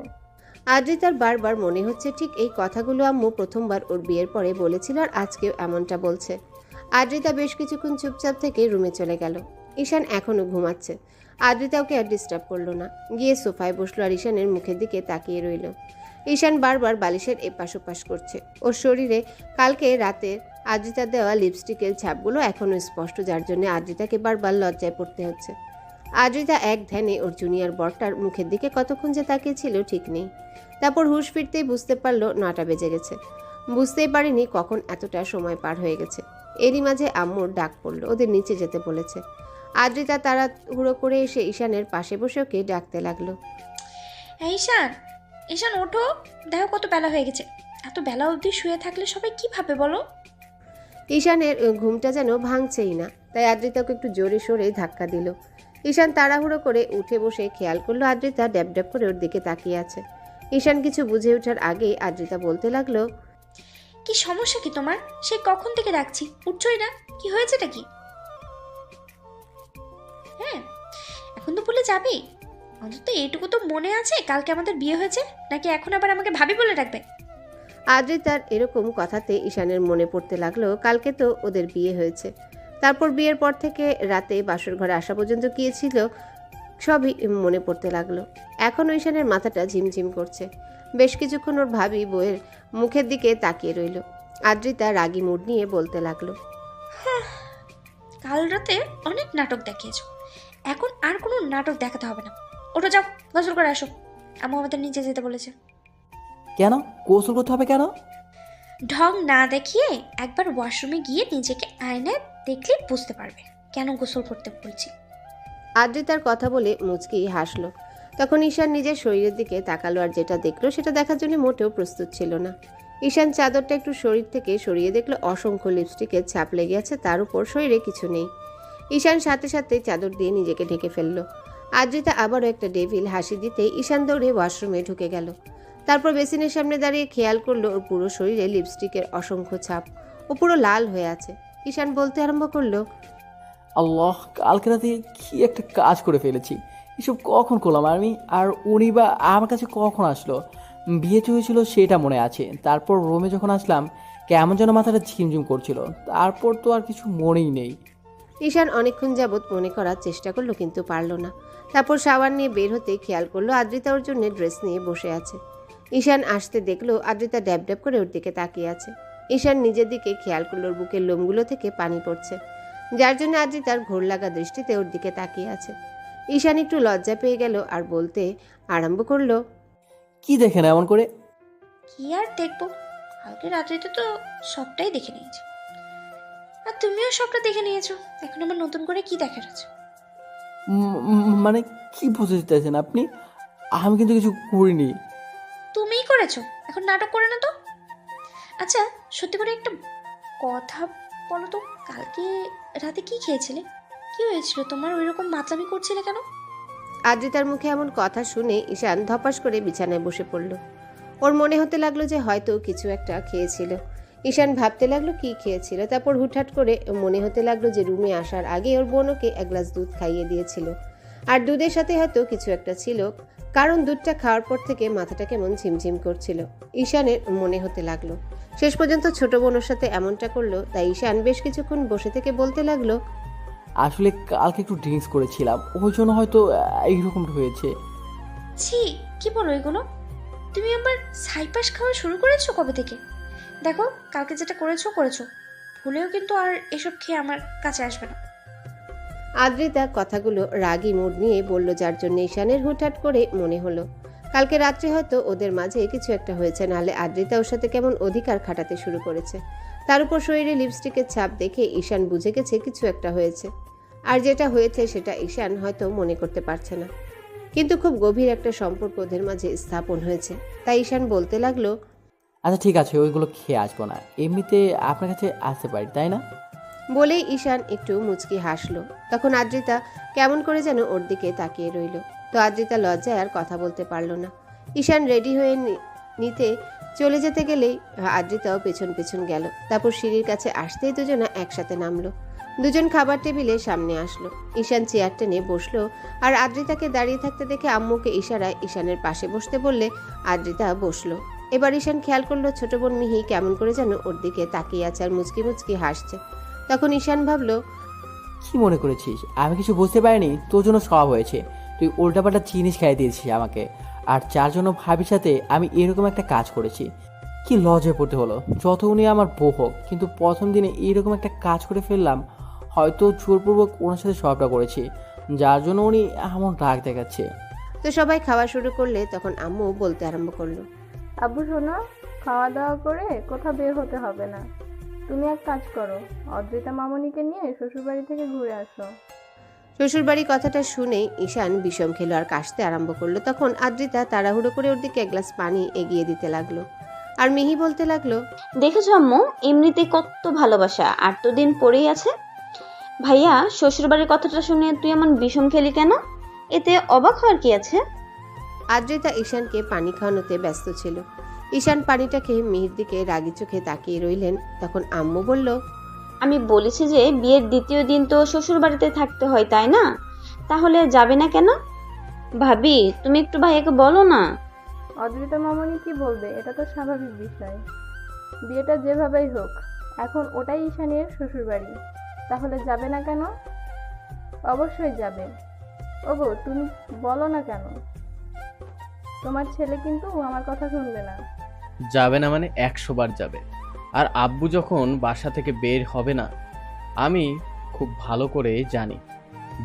আদ্রিতার বারবার মনে হচ্ছে ঠিক এই কথাগুলো আম্মু প্রথমবার ওর বিয়ের পরে বলেছিল, আর আজকেও এমনটা বলছে। আদ্রিতা বেশ কিছুক্ষণ চুপচাপ থেকে রুমে চলে গেল। ঈশান এখনও ঘুমাচ্ছে। আদ্রিতা ওকে আর ডিস্টার্ব করলো না, গিয়ে সোফায় বসলো আর ঈশানের মুখের দিকে তাকিয়ে রইল। ঈশান বারবার বালিশের এপাশ ওপাশ করছে। ওর শরীরে কালকে রাতে আদ্রিতা দেওয়া লিপস্টিকের ছাপগুলো এখনও স্পষ্ট, যার জন্য আদ্রিতাকে বারবার লজ্জায় পড়তে হচ্ছে। আদ্রিতা এক ধ্যানে ওর জুনিয়র বরটার মুখের দিকে কতক্ষণ যে তাকিয়েছিল ঠিক নেই। তারপর হুঁশ ফিরতেই বুঝতে পারলো 9টা বেজে গেছে। বুঝতেই পারেনি কখন এতটা সময় পার হয়ে গেছে। এরই মাঝে আম্মুর ডাক পড়ল, ওদের নিচে যেতে বলেছে। আদ্রিতা তাড়াহুড়ো করে এসে ঈশানের পাশে বসে ওকে ডাকতে লাগলো। হ্যাঁ ঈশান, ঈশান ওঠো, দেখো কত বেলা হয়ে গেছে। এত বেলা অবধি শুয়ে থাকলে সবাই কি ভাবে বলো? ঈশানের ঘুমটা যেন ভাঙছেই না, তাই আদ্রিতা ওকে একটু জোরে সোরে ধাক্কা দিল। ঈশান তাড়াহুড়ো করে উঠে বসে খেয়াল করলো আদ্রিতা ড্যাব ড্যাব করে ওর দিকে তাকিয়ে আছে। ঈশান কিছু বুঝে ওঠার আগেই আদ্রিতা বলতে লাগলো, কি সমস্যা কি তোমার? সেই কখন থেকে ডাকছি, উঠছই না, কি হয়েছেটা কি? হ্যাঁ, এখন তো বলে যাবেই। অন্তত এইটুকু তো মনে আছে কালকে আমাদের বিয়ে হয়েছে, নাকি এখন আবার আমাকে ভাবি বলে ডাকবে? আদ্রিতার এরকম কথাতে ঈশানের মনে পড়তে লাগলো কালকে তো ওদের বিয়ে হয়েছে। তারপর বিয়ের পর থেকে রাতে বাসর ঘরে আসা পর্যন্ত গিয়েছিল, সবই মনে পড়তে লাগলো। এখনও ঈশানের মাথাটা ঝিমঝিম করছে। বেশ কিছুক্ষণ ওর ভাবি বউয়ের মুখের দিকে তাকিয়ে রইল। আদ্রিতা রাগী মুড নিয়ে বলতে লাগলো, কাল রাতে অনেক নাটক দেখিয়েছো, এখন আর কোনো নাটক দেখাতে হবে না। ওঠো, যাও গোসল করে আসো, আম্মু আমাদের নিচে যেতে বলেছে। কেন গোসল করতে হবে কেন? ঢং না দেখিয়ে একবার ওয়াশরুমে গিয়ে নিজেকে আয়নায় দেখলে বুঝতে পারবে কেন গোসল করতে বলছি। আদ্রিতার কথা বলে মুচকি হাসলো। তখন ঈশান নিজের শরীরের দিকে তাকালো, আর যেটা দেখলো সেটা দেখার জন্য মোটেও প্রস্তুত ছিল না। ঈশান চাদরটা একটু শরীর থেকে সরিয়ে দেখলো অসংখ্য লিপস্টিকের ছাপ লেগে আছে, তার উপর শরীরে কিছু নেই। ঈশান সাথে সাথে চাদর দিয়ে নিজেকে ঢেকে ফেললো। আদ্রিতা আবারও একটা ডেভিল হাসি দিতে ঈশান দৌড়ে ওয়াশরুমে ঢুকে গেল। তারপর বেসিনের সামনে দাঁড়িয়ে খেয়াল করলো ওর পুরো শরীরে লিপস্টিকের অসংখ্য ছাপ, ও পুরো লাল হয়ে আছে। ঈশান বলতে আরম্ভ করলো, আল্লাহ, কালকে রাতে কি একটা কাজ করে ফেলেছি। এসব কখন করলাম আমি? আর উনি বা আমার কাছে কখন আসলো? বিয়েতে হয়েছিল সেটা মনে আছে। তারপর রুমে যখন আসলাম কেমন যেন মাথাটা ঝিমঝিম করছিল। তারপর তো আর কিছু মনেই নেই। ঈশান অনেকক্ষণ যাবৎ মনে করার চেষ্টা করলো, কিন্তু পারল না। তারপর শাওয়ার নিয়ে বের হতে খেয়াল করলো আদ্রিতা ওর জন্য ড্রেস নিয়ে বসে আছে। ঈশান আসতে দেখলো আদ্রিতা ড্যাব ড্যাব করে ওর দিকে তাকিয়ে আছে। ঈশান নিজের দিকে খেয়াল করলো ওর বুকের লোমগুলো থেকে পানি পড়ছে, যার জন্য আদ্রিতার ঘোর লাগা দৃষ্টিতে ওর দিকে তাকিয়ে আছে। ঈশান একটু লজ্জা পেয়ে গেল আর বলতে আরম্ভ করলো, কি দেখেন এমন করে? কি আর দেখবো, কালকে রাত্রিতে তো সবটাই দেখে নিয়েছি, আর তুমিও সবটা দেখে নিয়েছো। এখন আমার নতুন করে কি দেখার আছে? মানে কি বুঝতে চাইছেন আপনি? আমি কিন্তু কিছু করিনি। তুমিই করেছো, এখন নাটক করে না তো। আচ্ছা সত্যি করে একটা কথা বলো তো, কালকে রাতে কি খেয়েছিলে? কি হয়েছিল তোমার? ওই রকম মাতলামি করছিলে কেন? আদ্রিতার মুখে এমন কথা শুনে ঈশান ধপাস করে বিছানায় বসে পড়ল। ওর মনে হতে লাগলো যে হয়তো কিছু একটা খেয়েছিল। ঈশান ভাবতে লাগলো কি খেয়েছিল। তারপর হুটহাট করে মনে হতে লাগলো যে রুমে আসার আগে ওর বোন ওকে এক গ্লাস দুধ খাইয়ে দিয়েছিল, আর দুধের সাথে হয়তো কিছু একটা ছিল, কারণ দুধটা খাওয়ার পর থেকে মাথাটা কেমন ঝিমঝিম করছিল। ঈশানের মনে হতে লাগলো শেষ পর্যন্ত ছোট বোন ওর সাথে এমনটা করলো। তাই ঈশান বেশ কিছুক্ষণ বসে থেকে বলতে লাগলো, আসলে কালকে একটু ড্রিঙ্কস করেছিলাম, ওই জন্য হয়তো এইরকম হয়েছে। ছি, কি বলো এগুলো? তুমি আবার সাইপাস খাওয়া শুরু করেছো কবে থেকে? দেখো কালকে যেটা করেছো করেছো, ভুলেও কিন্তু আর এসব খেয়ে আমার কাছে আসবে না। আদ্রিতা কথাগুলো রাগী মুড নিয়ে বলল, যার জন্য ঈশানের হুটহাট করে মনে হলো কালকে রাত্রে হয়তো ওদের মাঝে কিছু একটা হয়েছে, নাহলে আদ্রিতা ওর সাথে কেমন অধিকার খাটাতে শুরু করেছে। তার উপর শরীরে লিপস্টিকের ছাপ দেখে ঈশান বুঝে গেছে কিছু একটা হয়েছে, আর যেটা হয়েছে সেটা ঈশান হয়তো মনে করতে পারছে না, কিন্তু খুব গভীর একটা সম্পর্ক ওদের মাঝে স্থাপন হয়েছে। তাই ঈশান বলতে লাগলো, আচ্ছা ঠিক আছে, ওইগুলো খেয়ে আসবো না, এমনিতে আপনার কাছে আসতে পারি তাই না? বলেই ঈশান একটু মুচকি হাসলো। তখন আদ্রিতা কেমন করে যেন ওর দিকে তাকিয়ে রইল। তো আদ্রিতা লজ্জায় আর কথা বলতে পারল না। ঈশান রেডি হয়ে নিতে চলে যেতে গেলেই আদ্রিতাও পেছন পেছন গেল। তারপর সিঁড়ির কাছে আসতেই দুজনা একসাথে নামলো। দুজন খাবার টেবিলের সামনে আসলো। ঈশান চেয়ার টেনে বসলো, আর আদ্রিতাকে দাঁড়িয়ে থাকতে দেখে আম্মুকে ইশারায় ঈশানের পাশে বসতে বললে আদ্রিতা বসলো। এবার ঈশান খেয়াল করলো ছোট বোন মিহি কেমন করে যেন ওর দিকে তাকিয়ে আছে আর মুচকি মুচকি হাসছে। তখন ঈশান ভাবলো, কি মনে করেছিস আমি কিছু বুঝতে পারিনি? তোর জন্য সব হয়েছে, তুই উল্টাপাল্টা জিনিস খাইয়ে দিয়েছিস আমাকে, আর যার জন্য ভাবির সাথে আমি এরকম একটা কাজ করেছি। কি লজ্জায় পড়তে হলো, যত উনি আমার বউ হোক, কিন্তু প্রথম দিনে এরকম একটা কাজ করে ফেললাম। হয়তো জোরপূর্বক ওনার সাথে সবটা করেছি, যার জন্য উনি এমন রাগ দেখাচ্ছে। তো সবাই খাওয়া শুরু করলে তখন আম্মু বলতে আরম্ভ করলো, আব্বু শোনো, খাওয়া দাওয়া করে কোথাও বের হতে হবে না। তুমি এক কাজ করো, অদ্রিতা মামনিকে নিয়ে শ্বশুরবাড়ি থেকে ঘুরে আসো। শ্বশুরবাড়ি কথাটা শুনে ঈশান বিষম খেলো আর কাশতে আরম্ভ করলো। তখন আদ্রিতা তাড়াহুড়ো করে ওর দিকে এক গ্লাস পানি এগিয়ে দিতে লাগলো। আর মিহি বলতে লাগলো, দেখেছো আম্মু, এমনিতে কত ভালোবাসা, আর তো দিন পরেই আছে। ভাইয়া, শ্বশুরবাড়ির কথাটা শুনে তুই এমন বিষম খেলি কেন? এতে অবাক হওয়ার কি আছে? আদ্রিতা ঈশানকে পানি খাওয়ানোতে ব্যস্ত ছিল। ঈশান পানিটা খেয়ে মিহির দিকে রাগি চোখে তাকিয়ে রইলেন। তখন আম্মু বলল, আমি বলেছি যে বিয়ের দ্বিতীয় দিন তো শ্বশুরবাড়িতে থাকতে হয়, তাই না? তাহলে যাবে না কেন? ভাবি, তুমি একটু ভাইয়াকে বলো না। অদ্রিতা মামনি কি বলবে, এটা তো স্বাভাবিক বিষয়। বিয়েটা যেভাবেই হোক, এখন ওটাই ঈশানের শ্বশুরবাড়ি, তাহলে যাবে না কেন? অবশ্যই যাবে। ওগো, তুমি বলো না কেন? তোমার ছেলে কিন্তু আমার কথা শুনবে না। যাবে না মানে 100 বার যাবে। আর আব্বু যখন বাসা থেকে বের হবে না, আমি খুব ভালো করে জানি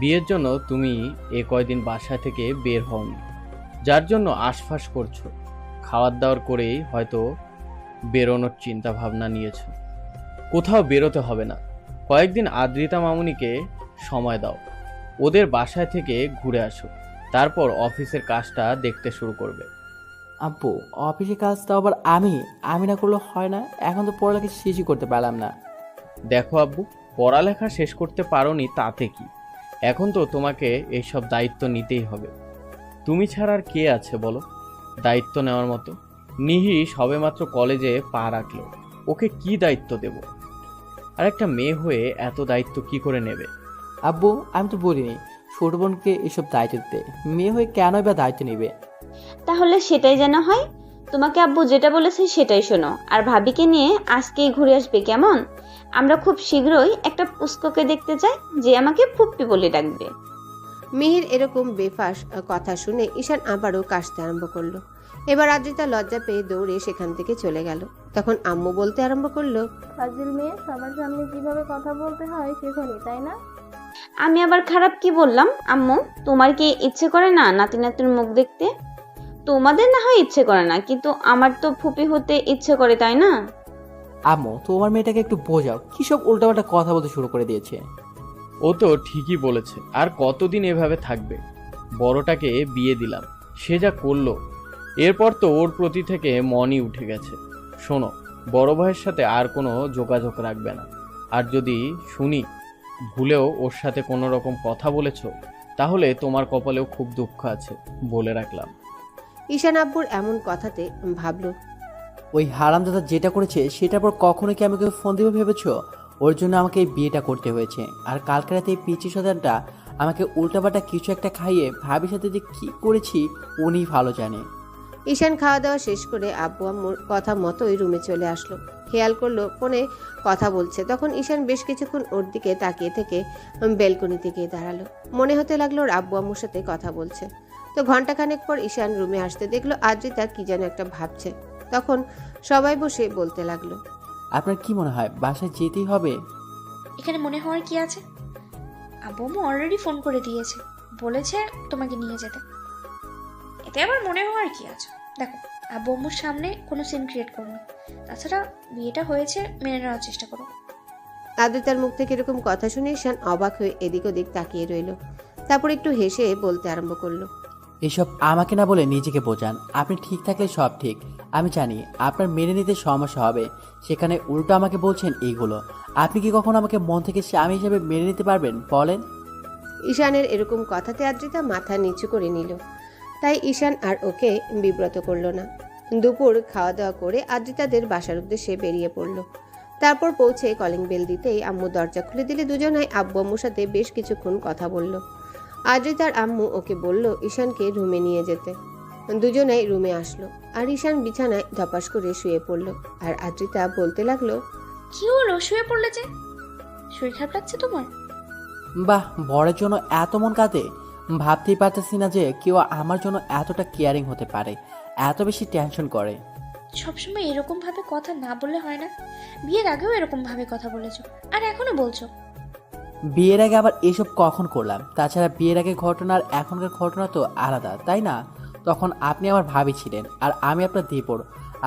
বিয়ের জন্য তুমি এ কয়দিন বাসা থেকে বের হওনি, যার জন্য আশফাস করছো। খাওয়ার দাওয়ার করেই হয়তো বেরোনোর চিন্তা ভাবনা নিয়েছো। কোথাও বেরোতে হবে না, কয়েকদিন আদ্রিতা মামুনিকে সময় দাও, ওদের বাসায় থেকে ঘুরে আসো, তারপর অফিসের কাজটা দেখতে শুরু করবে। আব্বু, অফিসে কাজ তো আবার আমি না করলে হয় না? এখন তো পড়ালেখা শেষই করতে পারলাম না। দেখো আব্বু, পড়ালেখা শেষ করতে পারোনি তাতে কি, এখন তো তোমাকে এইসব দায়িত্ব নিতেই হবে। তুমি ছাড়া আর কে আছে বলো দায়িত্ব নেওয়ার মতো? নিহি সবেমাত্র কলেজে পা রাখলো, ওকে কি দায়িত্ব দেব? আর একটা মেয়ে হয়ে এত দায়িত্ব কি করে নেবে? আব্বু, আমি তো বলিনি ছোট বোনকে এসব দায়িত্ব দিতে। মেয়ে হয়ে কেনই বা দায়িত্ব নেবে? তাহলে সেটাই যেন হয়। তোমাকে আব্বু যেটা বলেছে সেটাই শোনো, আর ভাবিকে নিয়ে আজকেই ঘুরে আসবে, কেমন? আমরা খুব শীঘ্রই একটা পুষ্ককে দেখতে চাই, যে আমাকে ফুপ্পি বলে ডাকবে। মিহির এরকম বেফাস কথা শুনে ঈশান আবারও কাশতে আরম্ভ করলো। এবার আদ্রিতা লজ্জা পেয়ে দৌড়ে সেখান থেকে চলে গেল। তখন আম্মু বলতে আরম্ভ করলো, ফাজিল মেয়ে, সবার সামনে কিভাবে কথা বলতে হয় শেখনি, তাই না? আমি আবার খারাপ কি বললাম আম্মু? তোমার কি ইচ্ছে করে না নাতি নাতির মুখ দেখতে? তোমাদের না হয় ইচ্ছে করে না, কিন্তু আমার তো ফুপি হতে ইচ্ছে করে, তাই না? আম্মু, তোমার মেয়েটাকে একটু বোঝাও, কি সব উল্টাপাল্টা কথা বলতে শুরু করে দিয়েছে। ও তো ঠিকই বলেছে, আর কতদিন এভাবে থাকবে? বড়টাকে বিয়ে দিলাম, সে যা করলো, এরপর তো ওর প্রতি থেকে মনই উঠে গেছে। শোনো, বড় ভাইয়ের সাথে আর কোনো যোগাযোগ রাখবে না, আর যদি শুনি ভুলেও ওর সাথে কোনো রকম কথা বলেছো, তাহলে তোমার কপালেও খুব দুঃখ আছে, বলে রাখলাম। ঈশান আব্বুর এমন কথাতে ভাবলো, ওই হারামজাদা যেটা করেছে সেটার পর কখনো কি আমাকে ফোন দেবে ভেবেছ? ওর জন্য আমাকে এই বিয়েটা করতে হয়েছে। আর কালকে রাতে এই পিচি সদানটা আমাকে উল্টাপাল্টা কিছু একটা খাইয়ে ভাবির সাথে যে কি করেছি উনিই ভালো জানে। ঈশান খাওয়া দাওয়া শেষ করে আব্বু আম্মুর কথা মতোই রুমে চলে আসলো। খেয়াল করলো ফোনে কথা বলছে। তখন ঈশান বেশ কিছুক্ষণ ওর দিকে তাকিয়ে থেকে বেলকনিতে গিয়ে দাঁড়ালো। মনে হতে লাগলো ওর আব্বু আম্মুর সাথে কথা বলছে। তো ঘন্টাখানেক পর ঈশান রুমে আসতে দেখলো আদ্রিতা কি যেন একটা ভাবছে। তখন সবাই বসে বলতে লাগলো, আপনার কি মনে হয় বাসায় যেতেই হবে? এখানে মনে হওয়ার কি আছে? আব্বু আম্মু অলরেডি ফোন করে দিয়েছে, বলেছে তোমাকে নিয়ে যেতে। এতে আবার মনে হওয়ার কি আছে? দেখো, আব্বু আম্মুর সামনে কোনো সিন ক্রিয়েট করো না। তাছাড়া বিয়েটা হয়েছে, মেনে নেওয়ার চেষ্টা করো। আদ্রিতার মুখ থেকে এরকম কথা শুনে ঈশান অবাক হয়ে এদিক ওদিক তাকিয়ে রইলো। তারপর একটু হেসে বলতে আরম্ভ করলো, এসব আমাকে না বলে নিজেকে বোঝান। আপনি ঠিক থাকলে সব ঠিক। আমি জানি আপনার মেনে নিতে সমস্যা হবে, সেখানে উল্টো আমাকে বলছেন এইগুলো। আপনি কি কখনো আমাকে মন থেকে স্বামী হিসেবে মেনে নিতে পারবেন বলেন? ঈশানের এরকম কথাতে আদ্রিতা মাথা নিচু করে নিল। তাই ঈশান আর ওকে বিব্রত করলো না। দুপুর খাওয়া দাওয়া করে আদ্রিতাদের বাসার উদ্দেশ্যে বেরিয়ে পড়লো। তারপর পৌঁছে কলিং বেল দিতেই আম্মু দরজা খুলে দিলে দুজনাই আব্বু আম্মুর সাথে বেশ কিছুক্ষণ কথা বলল। আদ্রিতার আম্মু ওকে বলল ঈশানকে রুমে নিয়ে যেতে। দুজনাই রুমে আসলো আর ঈশান বিছানায় ধপাস করে শুয়ে পড়লো। আর আদ্রিতা বলতে লাগলো, কি হলো, শুয়ে পড়লে যে? শরীর খারাপ লাগছে তোমার? বাহ, বরের জন্য এত মন কাঁদে। ভাবতেই পারতেছি না যে কেউ আমার জন্য এতটা কেয়ারিং হতে পারে, এত বেশি টেনশন করে। সবসময় এরকম ভাবে কথা না বললে হয় না? বিয়ের আগেও এরকম ভাবে কথা বলেছো, আর এখনো বলছো। বিয়ের আগে আবার এসব কখন করলাম? তাছাড়া বিয়ের আগে ঘটনা আর এখনকার ঘটনা তো আলাদা, তাই না? তখন আপনি আমার ভাবি ছিলেন আর আমি আপনার দেবর।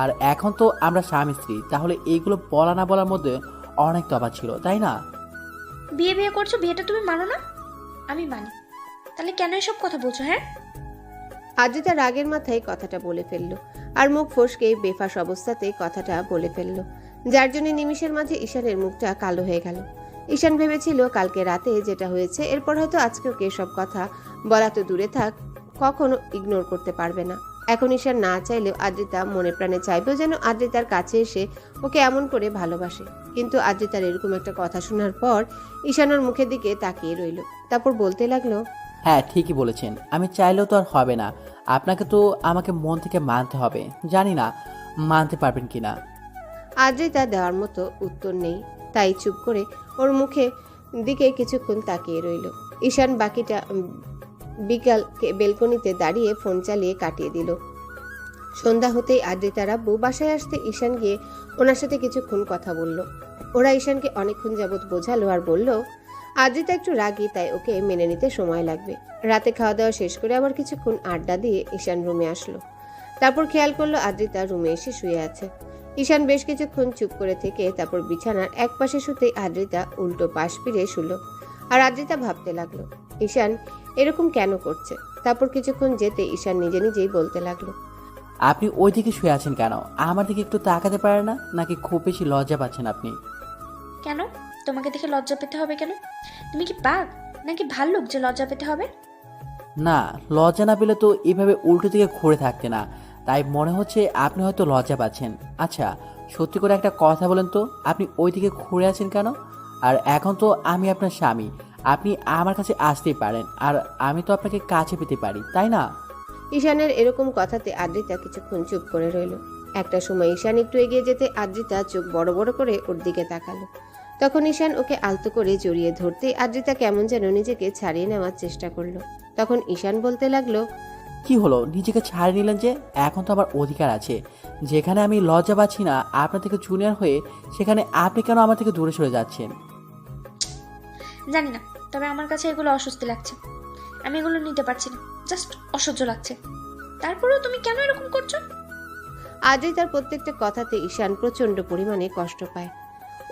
আর এখন তো আমরা স্বামী স্ত্রী, তাহলে এইগুলো বলা না বলার মধ্যে অনেক তফাৎ ছিল, তাই না? বিয়ে বিয়ে করছো, বিয়েটা তুমি মানো না? আমি মানি। তাহলে কেন এসব কথা বলছো? হ্যাঁ, আদ্রিতা রাগের মাথায় কথাটা বলে ফেলল, আর মুখ ফসকে বেফাস অবস্থাতে কথাটা বলে ফেলল, যার জন্য নিমিষের মাঝে ঈশানের মুখটা কালো হয়ে গেল। ঈশান ভেবেছিল কালকে রাতে যেটা হয়েছে এরপর হয়তো আজকে ওকে এসব কথা বলা তো দূরে থাক, কখনো ইগনোর করতে পারবে না। এখন ঈশান না চাইলেও আদ্রিতা মনে প্রাণে চাইবেও যেন আদ্রিতার কাছে এসে ওকে এমন করে ভালোবাসে। কিন্তু আদ্রিতার এরকম একটা কথা শোনার পর ঈশান ওর মুখের দিকে তাকিয়ে রইল, তারপর বলতে লাগলো, হ্যাঁ, ঠিকই বলেছেন, আমি চাইলেও তো আর হবে না। আপনাকে তো আমাকে মন থেকে মানতে হবে, জানি না মানতে পারবেন কি না। আদ্রিতা দেওয়ার মতো উত্তর নেই, তাই চুপ করে ওর মুখে দিকে কিছুক্ষণ তাকিয়ে রইল। ঈশান বাকিটা বিকাল বেলকনিতে দাঁড়িয়ে ফোন চালিয়ে কাটিয়ে দিল। সন্ধ্যা হতেই আদ্রিতার আব্বু বাসায় আসতে ঈশান গিয়ে ওনার সাথে কিছুক্ষণ কথা বলল। ওরা ঈশানকে অনেকক্ষণ যাবৎ বোঝালো আর বলল আদ্রিতা একটু রাগী, তাই ওকে মেনে নিতে সময় লাগবে। রাতে খাওয়া দাওয়া শেষ করে আবার কিছুক্ষণ আড্ডা দিয়ে ঈশান রুমে আসলো। তারপর খেয়াল করলো আদ্রিতা রুমে এসে শুয়ে আছে। ঈশান বেশ কিছুক্ষণ চুপ করে থেকে তারপর বিছানার এক পাশে শুতেই আদ্রিতা উল্টো পাশ ফিরে শুলো। আর আদ্রিতা ভাবতে লাগলো ঈশান এরকম কেন করছে। তারপর কিছুক্ষণ যেতে ঈশান নিজে নিজেই বলতে লাগলো, আপনি ওই দিকে শুয়ে আছেন কেন? আমার দিকে একটু তাকাতে পারেন না? নাকি খুব বেশি লজ্জা পাচ্ছেন আপনি? কেন তোমাকে দেখে লজ্জা পেতে হবে কেন? তুমি কি বাঘ নাকি ভাল্লুক যে লজ্জা পেতে হবে? না, লজ্জা না পেলে তো এভাবে উল্টো দিকে ঘুরে থাকতে না, তাই মনে হচ্ছে আপনি হয়তো লজ্জা পাচ্ছেন। আচ্ছা, সত্যি করে একটা কথা বলেন তো, আপনি ওই দিকে ঘুরে আছেন কেন? আর এখন তো আমি আপনার স্বামী, আপনি আমার কাছে আসতেই পারেন, আর আমি তো আপনাকে কাছে পেতে পারি, তাই না? ঈশানের এরকম কথাতে আদ্রিতা কিছুক্ষণ চুপ করে রইল। একটা সময় ঈশান একটু এগিয়ে যেতে আদ্রিতা চোখ বড় বড় করে ওর দিকে তাকালো। তখন ঈশান ওকে আলতো করে জড়িয়ে ধরতেই আদ্রিতা কেমন যেন নিজেকে ছাড়িয়ে নেওয়ার চেষ্টা করলো। তখন ঈশান বলতে লাগলো, কি হলো, নিজেকে ছাড়িয়ে নিলেন যে? এখন তো আমার অধিকার আছে। যেখানে আমি লজ্জা পাচ্ছি না আপনার থেকে জুনিয়র হয়ে, সেখানে আপনি কেন আমার থেকে দূরে সরে যাচ্ছেন? জানি না, তবে আমার কাছে এগুলো অস্বস্তি লাগছে। আমি এগুলো নিতে পারছি না, জাস্ট অসহ্য লাগছে। তারপরেও তুমি কেন এরকম করছো? আদ্রিতার প্রত্যেকটা কথাতে ঈশান প্রচন্ড পরিমাণে কষ্ট পায়।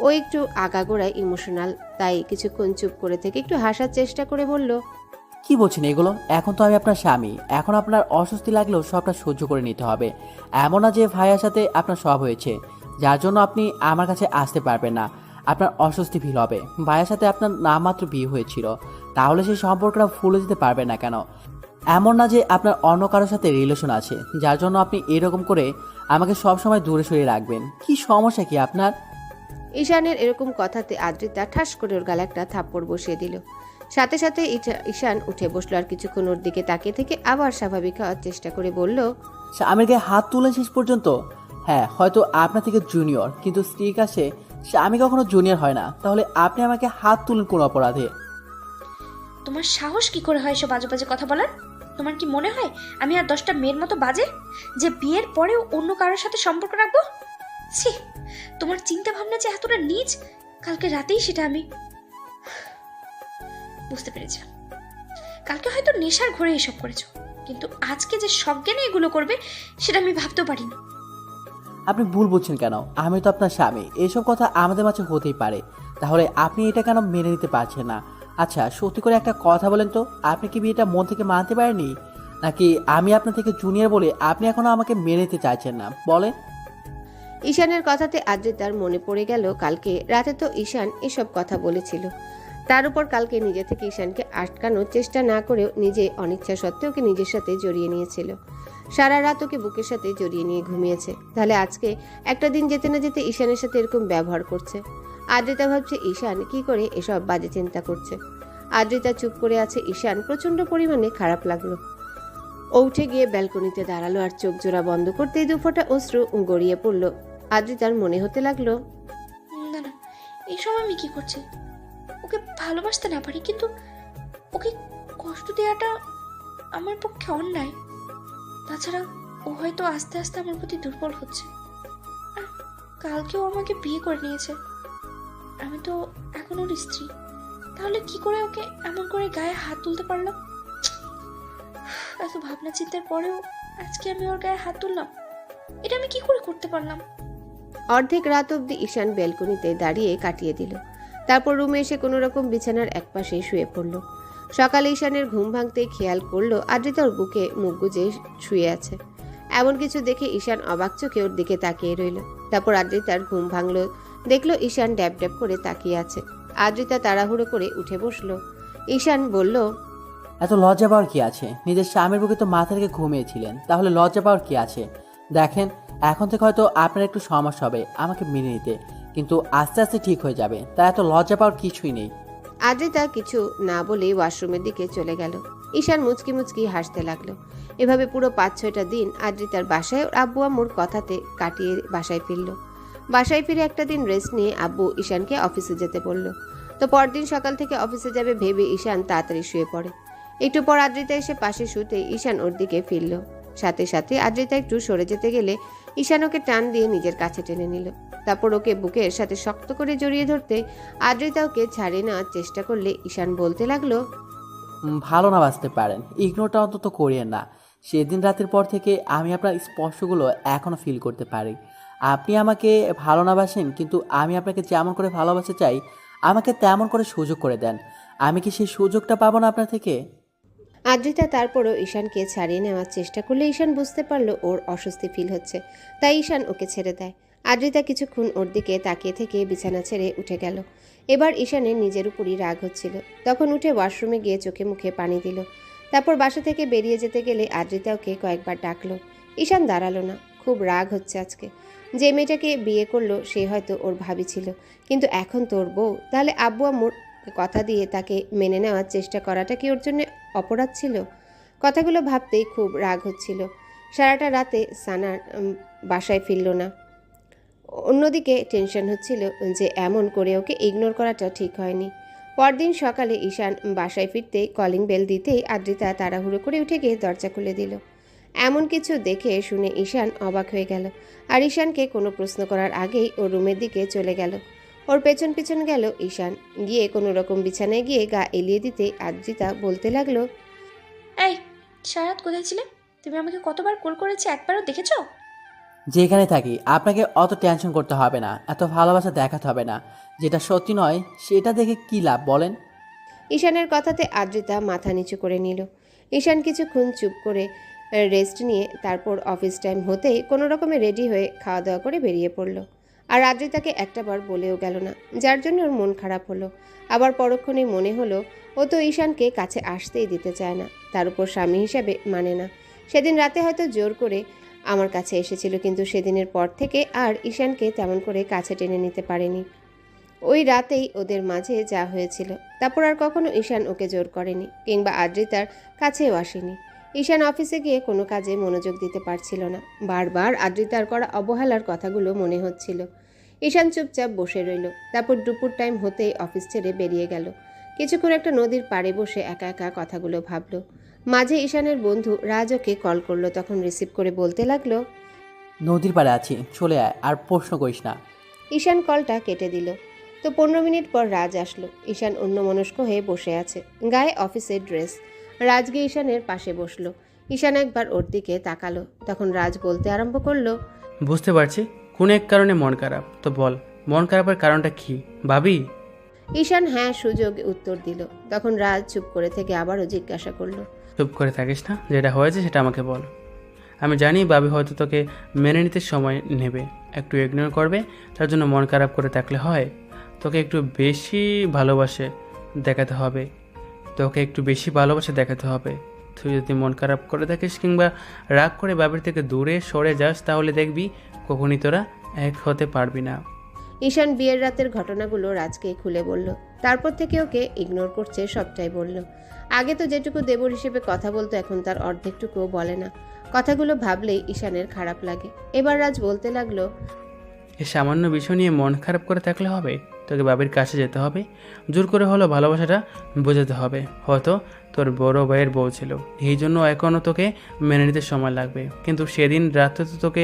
ও একটু আগাগোড়ায় ইমোশনাল, তাই কিছুক্ষণ চুপ করে থেকে একটু হাসার চেষ্টা করে বলল, কি বলছেন এগুলো? এখন তো আমি আপনার স্বামী, এখন আপনার অস্বস্তি লাগলেও সবটা সহ্য করে নিতে হবে। এমন না যে ভাইয়ার সাথে আপনার সব হয়েছে, যার জন্য আপনি আমার কাছে আসতে পারবেন না, আপনার অস্বস্তি ফিল হবে। ভাইয়ার সাথে আপনার নামমাত্র বিয়ে হয়েছিল, তাহলে সেই সম্পর্কটা ফুলে যেতে পারবে না কেন? এমন না যে আপনার অন্য কারোর সাথে রিলেশন আছে, যার জন্য আপনি এরকম করে আমাকে সবসময় দূরে সরিয়ে রাখবেন। কি সমস্যা কি আপনার? ঈশানের এরকম কথাতে আদ্রিতা ঠাস করে ওর গালে একটা থাপ্পড় বসিয়ে দিল। সাথে সাথে ঈশান উঠে বসলো আর কিছুক্ষণ ওর দিকে তাকিয়ে থেকে আবার স্বাভাবিক হওয়ার চেষ্টা করে বলল, স্বামীর গায়ে হাত তুলে শেষ পর্যন্ত? হ্যাঁ, হয়তো আপনার থেকে জুনিয়র, কিন্তু স্ত্রীর কাছে স্বামী কখনো জুনিয়র হয় না। তাহলে আপনি আমাকে হাত তুলেন কোন অপরাধে? তোমার সাহস কি করে হয় এসব বাজে বাজে কথা বলার? তোমার কি মনে হয় আমি আর 10টা মেয়ের মতো বাজে, যে বিয়ের পরেও অন্য কারোর সাথে সম্পর্ক রাখবো? ছি, তোমার চিন্তা ভাবনা যে এতটা নীচ, কালকে রাতেই সেটা আমি বুঝতে পেরেছিলাম। কালকে হয়তো নেশার ঘরে এসব করেছো, কিন্তু আজকে যে সজ্ঞানে এগুলো করবে সেটা আমি ভাবতেও পারিনি। আপনি ভুল বুঝছেন কেন? আমি তো আপনার স্বামী, এসব কথা আমাদের মাঝে হতেই পারে, তাহলে আপনি এটা কেন মেনে নিতে পারছেন না? আচ্ছা, সত্যি করে একটা কথা বলেন তো, আপনি কি বিয়েটা মন থেকে মানতে পারেননি, নাকি আমি আপনার থেকে জুনিয়র বলে আপনি এখনো আমাকে মেনে নিতে চাইছেন না? বলেন। ঈশানের কথাতে আদ্রিতার মনে পড়ে গেল কালকে রাতে তো ঈশান এসব কথা বলেছিল। তার উপর কালকে নিজে থেকে ঈশানকে আটকানোর চেষ্টা না করেও নিজে অনিচ্ছা সত্ত্বেও ওকে নিজের সাথে জড়িয়ে নিয়েছিল। সারা রাত ওকে বুকের সাথে জড়িয়ে নিয়ে ঘুমিয়েছে। তাহলে আজকে একটা দিন যেতে না যেতে ঈশানের সাথে এরকম ব্যবহার করছে। আদ্রিতা ভাবছে ঈশান কি করে এসব বাজে চিন্তা করছে। আদ্রিতা চুপ করে আছে। ঈশান প্রচন্ড পরিমাণে খারাপ লাগলো। ও উঠে গিয়ে ব্যালকনিতে দাঁড়ালো আর চোখ জোড়া বন্ধ করতেই দুফোঁটা অশ্রু গড়িয়ে পড়লো। আদ্রিতার মনে হতে লাগলো, না না, এইসব আমি কি করছি? ওকে ভালোবাসতে না পারি, কিন্তু ওকে কষ্ট দেওয়াটা আমার পক্ষে অন্যায়। তাছাড়া ও হয়তো আস্তে আস্তে আমার প্রতি দুর্বল হচ্ছে। আর কালকেও আমাকে বিয়ে করে নিয়েছে, আমি তো এখন ওর স্ত্রী। তাহলে কি করে ওকে এমন করে গায়ে হাত তুলতে পারলাম? এত ভাবনা চিন্তার পরেও আজকে আমি ওর গায়ে হাত তুললাম। এটা আমি কি করে করতে পারলাম? অর্ধেক রাত অবধি ঈশান ব্যালকনিতে দাঁড়িয়ে কাটিয়ে দিল। তারপর রুমে এসে কোনো রকম বিছানার একপাশে শুয়ে পড়ল। সকালে ঈশানের ঘুম ভাঙতেই খেয়াল করলো আদ্রিতা ওর বুকে মুখ গুজে শুয়ে আছে। এমন কিছু দেখে ঈশান অবাক চোখে ওর দিকে তাকিয়ে রইল। তারপর আদ্রিতার ঘুম ভাঙলো, দেখলো ঈশান ড্যাব ড্যাব করে তাকিয়ে আছে। আদ্রিতা তাড়াহুড়ো করে উঠে বসলো। ঈশান বলল, এত লজ্জা পাওয়ার কি আছে? নিজের স্বামীর বুকে তো মাথা রেখে ঘুমিয়েছিলেন, তাহলে লজ্জা পাওয়ার কি আছে? দেখেন, এখন থেকে হয়তো আপনার একটু সমস্যা হবে আমাকে মেনে নিতে, কিন্তু আস্তে আস্তে ঠিক হয়ে যাবে, তাই এত লজ্জা পাওয়ার কিছুই নেই। আদ্রিতা কিছু না বলে ওয়াশরুমের দিকে চলে গেল। ঈশান মুচকি মুচকি হাসতে লাগলো। এভাবে পুরো 5-6টা দিন আদ্রিতার বাসায় ওর আব্বু আম্মুর কথাতে কাটিয়ে বাসায় ফিরল। বাসায় ফিরে একটা দিন রেস্ট নিয়ে আব্বু ঈশানকে অফিসে যেতে বলল। তো পরদিন সকাল থেকে অফিসে যাবে ভেবে ঈশান তাড়াতাড়ি শুয়ে পড়ে। একটু পর আদ্রিতা এসে পাশে শুতে ঈশান ওর দিকে ফিরল। সাথে সাথে আদ্রিতা একটু সরে যেতে গেলে ঈশান ওকে টান দিয়ে নিজের কাছে টেনে নিল। তারপর ওকে বুকের সাথে শক্ত করে জড়িয়ে ধরতে আদ্রিতা ওকে ছাড়িয়ে নেওয়ার চেষ্টা করলে ঈশান বলতে লাগলো, ভালো না বাঁচতে পারেন, ইগনোরটা অন্তত করিয়েন না। সেদিন রাতের পর থেকে আমি আপনার স্পর্শগুলো এখনও ফিল করতে পারি। আপনি আমাকে ভালো না বাসেন, কিন্তু আমি আপনাকে যেমন করে ভালোবাসতে চাই আমাকে তেমন করে সুযোগ করে দেন। আমি কি সেই সুযোগটা পাবো না আপনার থেকে? আদ্রিতা তারপরও ঈশানকে ছাড়িয়ে নেওয়ার চেষ্টা করলে ঈশান বুঝতে পারলো ওর অস্বস্তি ফিল হচ্ছে, তাই ঈশান ওকে ছেড়ে দেয়। আদ্রিতা কিছুক্ষণ ওর দিকে তাকিয়ে থেকে বিছানা ছেড়ে উঠে গেল। এবার ঈশানের নিজের উপরই রাগ হচ্ছিল। তখন উঠে ওয়াশরুমে গিয়ে চোখে মুখে পানি দিল। তারপর বাসা থেকে বেরিয়ে যেতে গেলে আদ্রিতা ওকে কয়েকবার ডাকলো। ঈশান দাঁড়ালো না। খুব রাগ হচ্ছে আজকে। যে মেয়েটাকে বিয়ে করলো সে হয়তো ওর ভাবি ছিল, কিন্তু এখন তোর বউ, তাহলে আব্বু আম্মুর কথা দিয়ে তাকে মেনে নেওয়ার চেষ্টা করাটা কি ওর জন্য অপরাধ ছিল? কথাগুলো ভাবতেই খুব রাগ হচ্ছিল। সারাটা রাতে সানার বাসায় ফিরল না। অন্যদিকে টেনশন হচ্ছিল যে এমন করে ওকে ইগনোর করাটা ঠিক হয়নি। পরদিন সকালে ঈশান বাসায় ফিরতেই কলিং বেল দিতেই আদ্রিতা তাড়াহুড়ো করে উঠে গিয়ে দরজা খুলে দিল। এমন কিছু দেখে শুনে ঈশান অবাক হয়ে গেল। আর ঈশানকে কোনো প্রশ্ন করার আগেই ওর রুমের দিকে চলে গেল। ওর পেছন পেছন গেল ঈশান। গিয়ে কোনো রকম বিছানায় গিয়ে গা এলিয়ে দিতে আদ্রিতা বলতে লাগলো, এই, সারাত কোথায় ছিলে? তুমি আমাকে কতবার কল করেছি, একবারও দেখেছো? যেখানে থাকি আপনাকে অত টেনশন করতে হবে না, এত ভালোবাসা দেখাতে হবে না। যেটা সত্যি নয় সেটা দেখে কি লাভ বলেন? ঈশানের কথাতে আদ্রিতা মাথা নিচু করে নিল। ঈশান কিছুক্ষণ চুপ করে রেস্ট নিয়ে তারপর অফিস টাইম হতেই কোনো রকমে রেডি হয়ে খাওয়া দাওয়া করে বেরিয়ে পড়ল। আর আদ্রিতাকে একটাবার বলেও গেল না, যার জন্য ওর মন খারাপ হলো। আবার পরক্ষণেই মনে হলো ও তো ঈশানকে কাছে আসতেই দিতে চায় না, তার উপর স্বামী হিসাবে মানে না। সেদিন রাতে হয়তো জোর করে আমার কাছে এসেছিল, কিন্তু সেদিনের পর থেকে আর ঈশানকে তেমন করে কাছে টেনে নিতে পারেনি। ওই রাতেই ওদের মাঝে যা হয়েছিল, তারপর আর কখনো ঈশান ওকে জোর করেনি কিংবা আদ্রিতার কাছেও আসেনি। ঈশান অফিসে গিয়ে কোনো কাজে মনোযোগ দিতে পারছিল না। বারবার আদ্রিতার করা অবহেলার কথাগুলো মনে হচ্ছিল। ঈশান চুপচাপ বসে রইল। তারপর দুপুর টাইম হতেই অফিস ছেড়ে বেরিয়ে গেল। কিছুক্ষণ একটা নদীর পাড়ে বসে একা একা কথাগুলো ভাবল। মাঝে ঈশানের বন্ধু রাজ ওকে কল করলো, তখন রিসিভ করে বলতে লাগলো, নদীর পাড়ে আছি, চলে আয়, আর প্রশ্ন করিস না। ঈশান কলটা কেটে দিল। তো 15 মিনিট পর রাজ আসলো। ঈশান অন্যমনস্ক হয়ে বসে আছে, গায়ে অফিসের ড্রেস। রাজ গিয়ে ঈশানের পাশে বসলো। ঈশান একবার ওর দিকে তাকালো। তখন রাজ বলতে আরম্ভ করলো, বুঝতে পারছি কোন এক কারণে মন খারাপ, তো বল মন খারাপের কারণটা কি ভাবি? ঈশান হ্যাঁ সুযোগ উত্তর দিল। তখন রাজ চুপ করে থেকে আবারও জিজ্ঞাসা করলো, চুপ করে থাকিস না, যেটা হয়েছে সেটা আমাকে বল। আমি জানি ভাবি হয়তো তোকে মেনে নিতে সময় নেবে, একটু ইগনোর করবে, তার জন্য মন খারাপ করে থাকলে হয়? তোকে একটু বেশি ভালোবাসে দেখাতে হবে, তুই যদি মন খারাপ করে থাকিস কিংবা রাগ করে বাবির থেকে দূরে সরে যাস, তাহলে দেখবি কখনই তোরা এক হতে পারবি না। ঈশান বিয়ের রাতের ঘটনাগুলো রাজকে খুলে বলল। তারপর থেকে ওকে ইগনোর করছে, সবটাই বলল। আগে তো যেটুকু দেবর হিসেবে কথা বলতো, এখন তার অর্ধেকটুকুও বলে না। কথাগুলো ভাবলেই ঈশানের খারাপ লাগে। এবার রাজ বলতে লাগলো, এই সামান্য বিষয় নিয়ে মন খারাপ করে থাকলে হবে? তোকে বাবির কাছে যেতে হবে, জোর করে হলো ভালোবাসাটা বোঝাতে হবে। হয়তো তোর বড় ভাইয়ের বউ ছিল, এই জন্য এখনও তোকে মেনে নিতে সময় লাগবে, কিন্তু সেদিন রাতে তো তোকে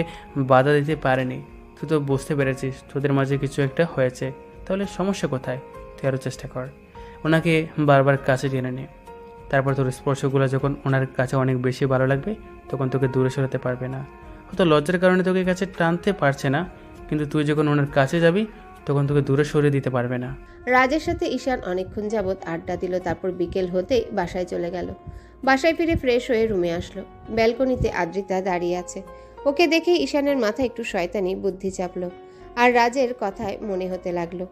বাধা দিতে পারেনি। তুই তো বুঝতে পেরেছিস তোদের মাঝে কিছু একটা হয়েছে, তাহলে সমস্যা কোথায়? তুই আরও চেষ্টা কর, ওনাকে বারবার কাছে টেনে নে। তারপর তোর স্পর্শগুলো যখন ওনার কাছে অনেক বেশি ভালো লাগবে, তখন তোকে দূরে সরাতে পারবে না। হয়তো লজ্জার কারণে তোকে কাছে টানতে পারছে না, কিন্তু তুই যখন ওনার কাছে যাবি তখন তোকে দূরে সরিয়ে দিতে পারবে না। রাজের সাথে ঈশান অনেকক্ষণ যাবৎ আড্ডা দিল, তারপর বিকেল হতেই বাসায় চলে গেল। বাসায় ফিরে ফ্রেশ হয়ে রুমে আসলো। ব্যালকনিতে আদ্রিতা দাঁড়িয়ে আছে। ওকে দেখে ঈশানের মাথায় একটু শয়তানি বুদ্ধি চাপলো, আর রাজের কথায় মনে হতে লাগলো।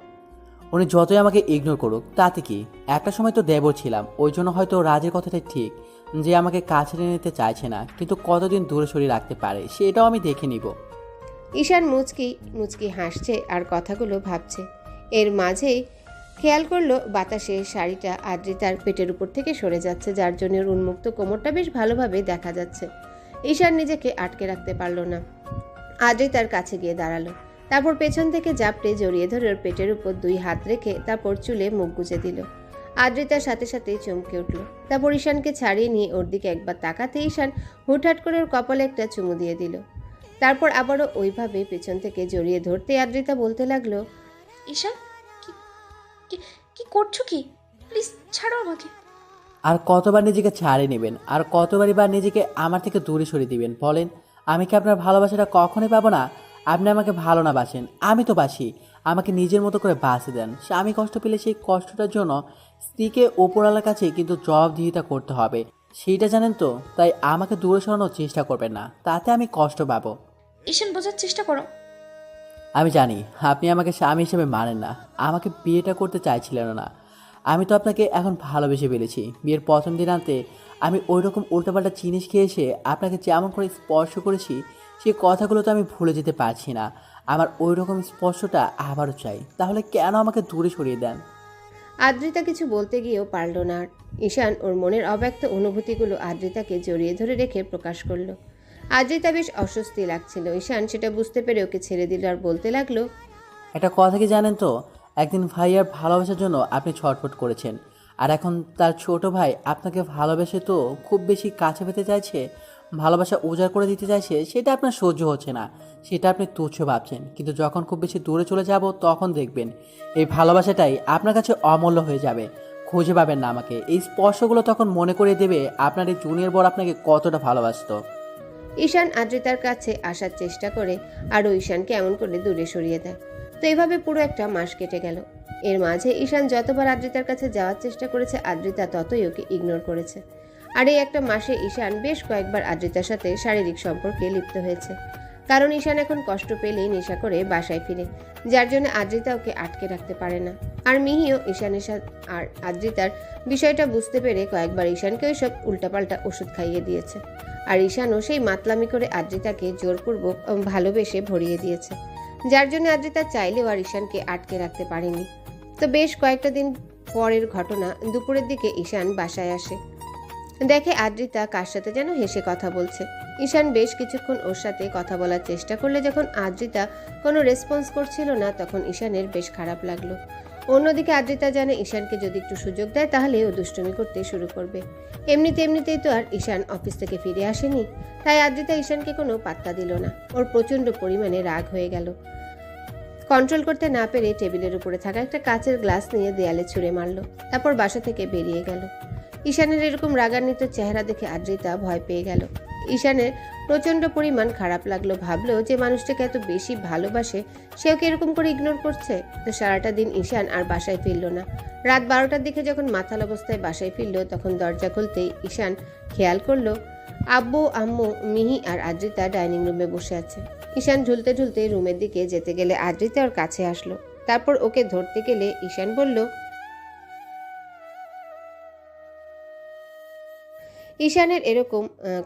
উনি যতই আমাকে ইগনোর করুক তাতে কি, একটা সময় তো দেবর ছিলাম, ওই জন্য হয়তো রাজের কথাটাই ঠিক যে আমাকে কাছে নিতে চাইছে না, কিন্তু কতদিন দূরে সরিয়ে রাখতে পারে সেটাও আমি দেখে নিব। ঈশান মুচকি মুচকি হাসছে আর কথাগুলো ভাবছে। এর মাঝেই খেয়াল করলো বাতাসে শাড়িটা আদ্রিতার পেটের উপর থেকে সরে যাচ্ছে, যার জন্য ওর উন্মুক্ত কোমরটা বেশ ভালোভাবে দেখা যাচ্ছে। ঈশান নিজেকে আটকে রাখতে পারল না, আদ্রিতার কাছে গিয়ে দাঁড়ালো। তারপর পেছন থেকে জাপটে জড়িয়ে ধরে ওর পেটের উপর 2 হাত রেখে তারপর চুলে মুখ গুজে দিল। আদ্রিতার সাথে সাথেই চমকে উঠল। তারপর ঈশানকে ছাড়িয়ে নিয়ে ওর দিকে একবার তাকাতে ঈশান হুটহাট করে ওর কপালে একটা চুমু দিয়ে দিল। তারপর আবারও ওইভাবে পেছন থেকে জড়িয়ে ধরতে আদ্রিতা বলতে লাগলো, ঈশান, কি কি কি করছো কি? প্লিজ ছাড়ো আমাকে। আর কতবার নিজেকে ছাড়িয়ে নেবেন, আর কতবারই বা নিজেকে আমার থেকে দূরে সরিয়ে দিবেন বলেন? আমি কি আপনার ভালোবাসাটা কখনোই পাবো না? আপনি আমাকে ভালো না বাসেন, আমি তো বাসি। আমাকে নিজের মতো করে বাঁচে দেন। স্বামী কষ্ট পেলে সেই কষ্টটার জন্য স্ত্রীকে ওপরওয়ালার কাছে কিন্তু জবাবদিহিতা করতে হবে, সেইটা জানেন তো। তাই আমাকে দূরে সরানোর চেষ্টা করবেন না, তাতে আমি কষ্ট পাবো। ঈশান, বোঝার চেষ্টা করো। আমি জানি আপনি আমাকে স্বামী হিসেবে মানেন না, আমাকে বিয়েটা করতে চাইছিলেন না। আমি তো আপনাকে এখন ভালোবেসে ফেলেছি। বিয়ের প্রথম দিন আনতে আমি ওই রকম উল্টাপাল্টা জিনিস খেয়ে এসে আপনাকে যেমন করে স্পর্শ করেছি, সেই কথাগুলো তো আমি ভুলে যেতে পারছি না। আমার ওই রকম স্পর্শটা আবারও চাই। তাহলে কেন আমাকে দূরে সরিয়ে দেন? আদ্রিতা কিছু বলতে গিয়েও পারল না। আর ঈশান ওর মনের অব্যক্ত অনুভূতিগুলো আদ্রিতাকে জড়িয়ে ধরে রেখে প্রকাশ করলো। আদ্রিতা বেশ অস্বস্তি লাগছিল। ঈশান সেটা বুঝতে পেরে ওকে ছেড়ে দিল আর বলতে লাগলো, একটা কথা কি জানেন তো, একদিন ভাইয়ার ভালোবাসার জন্য আপনি ছটফট করেছেন, আর এখন তার ছোট ভাই আপনাকে ভালোবেসে তো খুব বেশি কাছে পেতে চাইছে, ভালোবাসা উজাড় করে দিতে চাইছে। সেটা আপনার সহ্য হচ্ছে না, সেটা আপনি তুচ্ছ ভাবছেন। কিন্তু যখন খুব বেশি দূরে চলে যাব তখন দেখবেন এই ভালোবাসাটাই আপনার কাছে অমূল্য হয়ে যাবে। খুঁজে পাবেন না আমাকে। এই স্পর্শগুলো তখন মনে করে দেবে আপনার এই জুনিয়র বর আপনাকে কতটা ভালোবাসতো। ঈশান আদ্রিতার কাছে আসার চেষ্টা করে আরও ঈশানকে এমন করে দূরে সরিয়ে দেয়। তো এভাবে পুরো একটা মাস কেটে গেল। এর মাঝে ঈশান যতবার আদ্রিতার কাছে যাওয়ার চেষ্টা করেছে, আদ্রিতা ততই ওকে ইগনোর করেছে। আর এই একটা মাসে ঈশান বেশ কয়েকবার আদ্রিতার সাথে শারীরিক সম্পর্কে লিপ্ত হয়েছে। কারণ ঈশান এখন কষ্ট পেলেই নেশা করে বাসায় ফিরে, যার জন্য আদ্রিতা ওকে আটকে রাখতে পারে না। আর মিহিও ঈশানের সাথে আর আদ্রিতার বিষয়টা বুঝতে পেরে কয়েকবার ঈশানকে ওইসব উল্টাপাল্টা ওষুধ খাইয়ে দিয়েছে। আর ঈশানও সেই মাতলামি করে আদ্রিতাকে জোরপূর্বক ভালোবেসে ভরিয়ে দিয়েছে, যার জন্য আদ্রিতা চাইলেও আর ঈশানকে আটকে রাখতে পারেনি। তো বেশ কয়েকটা দিন পরের ঘটনা, দুপুরের দিকে ঈশান বাসায় আসে। দেখে আদ্রিতা কার সাথে যেন হেসে কথা বলছে। ঈশান বেশ কিছুক্ষণ ওর সাথে কথা বলার চেষ্টা করলে যখন আদ্রিতা কোনো রেসপন্স করছিল না, তখন ঈশানের বেশ খারাপ লাগলো। অন্যদিকে আদ্রিতা জানে ঈশানকে যদি একটু সুযোগ দেয় তাহলে ও দুষ্টুমি করতে শুরু করবে। এমনিতেই তো আর ঈশান অফিস থেকে ফিরে আসেনি, তাই আদ্রিতা ঈশানকে কোনো পাত্তা দিল না। ওর প্রচণ্ড পরিমাণে রাগ হয়ে গেল। কন্ট্রোল করতে না পেরে টেবিলের উপরে থাকা একটা কাচের গ্লাস নিয়ে দেয়ালে ছুঁড়ে মারল। তারপর বাসা থেকে বেরিয়ে গেল। ঈশানের এরকম রাগান্বিত চেহারা দেখে আদ্রিতা ভয় পেয়ে গেল। ঈশানের প্রচণ্ড পরিমাণ খারাপ লাগলো। ভাবলো যে মানুষটাকে এত বেশি ভালোবাসে সে ওকে এরকম করে ইগনোর করছে। তো সারাটা দিন ঈশান আর বাসায় ফিরল না। রাত 12টার দিকে যখন মাতাল অবস্থায় বাসায় ফিরল, তখন দরজা খুলতেই ঈশান খেয়াল করলো আব্বু, আম্মু, মিহি আর আদ্রিতা ডাইনিং রুমে বসে আছে। ঈশান ঝুলতে ঝুলতে রুমের দিকে যেতে গেলে আদ্রিতা ওর কাছে আসলো। তারপর ওকে ধরতে গেলে ঈশান বলল, ঈশানের এরকম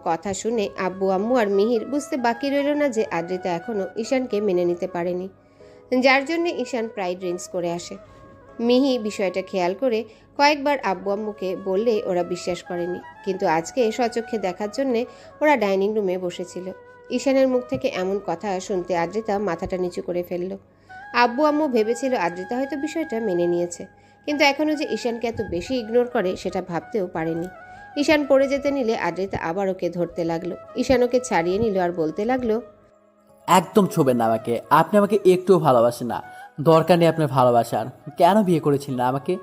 কথা শুনে আব্বু, আম্মু আর মিহির বুঝতে বাকি রইল না যে আদ্রিতা এখনও ঈশানকে মেনে নিতে পারেনি, যার জন্য ঈশান প্রায় ড্রিঙ্কস করে আসে। মিহি বিষয়টা খেয়াল করে কয়েকবার আব্বু আম্মুকে বললে ওরা বিশ্বাস করেনি, কিন্তু আজকে স্বচক্ষে দেখার জন্যে ওরা ডাইনিং রুমে বসেছিল। ঈশানের মুখ থেকে এমন কথা শুনতে আদ্রিতা মাথাটা নিচু করে ফেলল। আব্বু আম্মু ভেবেছিল আদ্রিতা হয়তো বিষয়টা মেনে নিয়েছে, কিন্তু এখনও যে ঈশানকে এত বেশি ইগনোর করে সেটা ভাবতেও পারেনি। ঈশান পড়ে যেতে নিলে আদ্রিতা আবার ওকে ধরতে লাগলো। ঈশান ওকে ছাড়িয়ে নিল আর বলতে লাগলো, একদম ছোবেন না আমাকে। আপনি আমাকে একটুও ভালোবাসেন না, দরকার নেই আপনার ভালোবাসার। কেন বিয়ে করেছিলেন না আমাকে?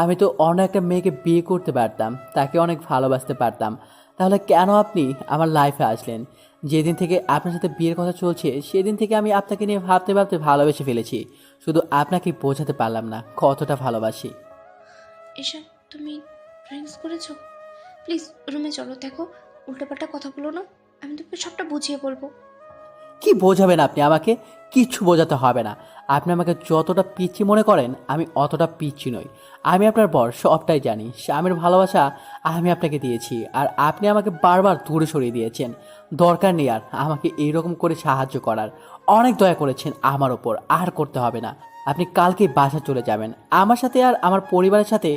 আমি তো অন্য একটা মেয়েকে বিয়ে করতে পারতাম, তাকে অনেক ভালোবাসতে পারতাম। তাহলে কেন আপনি আমার লাইফে আসলেন? যেদিন থেকে আপনার সাথে বিয়ের কথা চলছে সেদিন থেকে আমি আপনাকে নিয়ে ভাবতে ভাবতে ভালোবেসে ফেলেছি। শুধু আপনাকে বোঝাতে পারলাম না কতটা ভালোবাসি। ঈশান, তুমি ড্রিঙ্কস করেছো? প্লিজ রুমে চলো। দেখো, উল্টোপাল্টা কথা বলো না, আমি তোমাকে সবটা বুঝিয়ে বলবো। কি বোঝাবেন আপনি আমাকে? কিচ্ছু বোঝাতে হবে না। আপনি আমাকে যতটা পিচ্ছি মনে করেন আমি অতটা পিচ্ছি নই। আমি আপনার বর, সবটাই জানি। স্বামীর ভালোবাসা আমি আপনাকে দিয়েছি, আর আপনি আমাকে বারবার দূরে সরিয়ে দিয়েছেন। দরকার নেই আর আমাকে এইরকম করে সাহায্য করার। অনেক দয়া করেছেন আমার ওপর, আর করতে হবে না। আপনি কালকেই বাসা চলে যাবেন আমার সাথে, আর আমার পরিবারের সাথে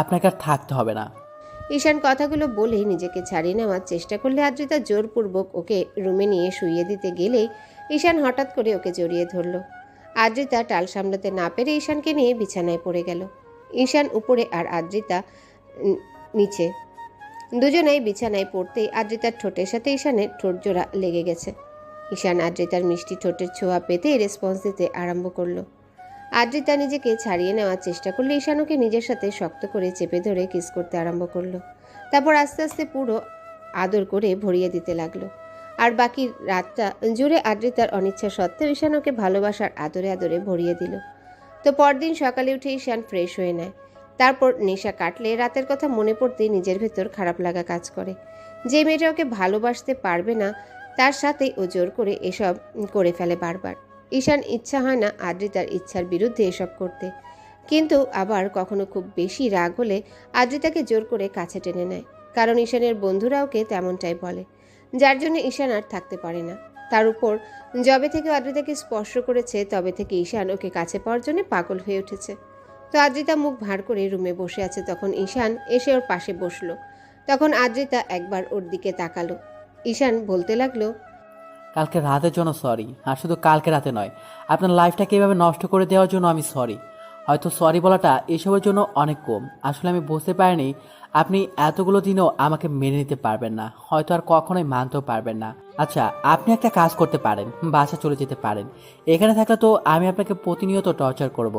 আপনাকে আর থাকতে হবে না। ঈশান কথাগুলো বলেই নিজেকে ছাড়িয়ে নেওয়ার চেষ্টা করলে আদ্রিতা জোরপূর্বক ওকে রুমে নিয়ে শুইয়ে দিতে গেলেই ঈশান হঠাৎ করে ওকে জড়িয়ে ধরল। আদ্রিতা টাল সামলাতে না পেরে ঈশানকে নিয়ে বিছানায় পড়ে গেল। ঈশান উপরে আর আদ্রিতা নিচে। দুজনেই বিছানায় পড়তেই আদ্রিতার ঠোঁটের সাথে ঈশানের ঠোঁট জোড়া লেগে গেছে। ঈশান আদ্রিতার মিষ্টি ঠোঁটের ছোঁয়া পেতে রেসপন্স দিতে আরম্ভ করলো। আদ্রিতা নিজেকে ছাড়িয়ে নেওয়ার চেষ্টা করলে ঈশান ওকে নিজের সাথে শক্ত করে চেপে ধরে কিস করতে আরম্ভ করলো। তারপর আস্তে আস্তে পুরো আদর করে ভরিয়ে দিতে লাগলো। আর বাকি রাতটা জুড়ে আদ্রিতার অনিচ্ছা সত্ত্বেও ঈশান ওকে ভালোবাসার আদরে আদরে ভরিয়ে দিল। তো পরদিন সকালে উঠে ঈশান ফ্রেশ হয়ে নেয়। তারপর নেশা কাটলে রাতের কথা মনে পড়তেই নিজের ভেতর খারাপ লাগা কাজ করে। যে মেয়েটা ওকে ভালোবাসতে পারবে না তার সাথেই ও জোর করে এসব করে ফেলে বারবার। ঈশান ইচ্ছা হয় না আদ্রিতার ইচ্ছার বিরুদ্ধে এসব করতে, কিন্তু আবার কখনো খুব বেশি রাগ হলে আদ্রিতাকে জোর করে কাছে টেনে নেয়। কারণ ঈশানের বন্ধুরা ওকে তেমনটাই বলে, যার জন্য ঈশান আর থাকতে পারে না। তার উপর যবে থেকে আদ্রিতাকে স্পর্শ করেছে তবে থেকে ঈশান ওকে কাছে পাওয়ার জন্য পাগল হয়ে উঠেছে। তো আদ্রিতা মুখ ভার করে রুমে বসে আছে, তখন ঈশান এসে ওর পাশে বসলো। তখন আদ্রিতা একবার ওর দিকে তাকালো। ঈশান বলতে লাগলো, কালকে রাতের জন্য সরি। আর শুধু কালকে রাতে নয়, আপনার লাইফটাকে এভাবে নষ্ট করে দেওয়ার জন্য আমি সরি। হয়তো সরি বলাটা এসবের জন্য অনেক কম। আসলে আমি বুঝতে পারিনি আপনি এতগুলো দিনও আমাকে মেনে নিতে পারবেন না, হয়তো আর কখনোই মানতেও পারবেন না। আচ্ছা, আপনি একটা কাজ করতে পারেন, বাসা চলে যেতে পারেন। এখানে থাকলে তো আমি আপনাকে প্রতিনিয়ত টর্চার করব।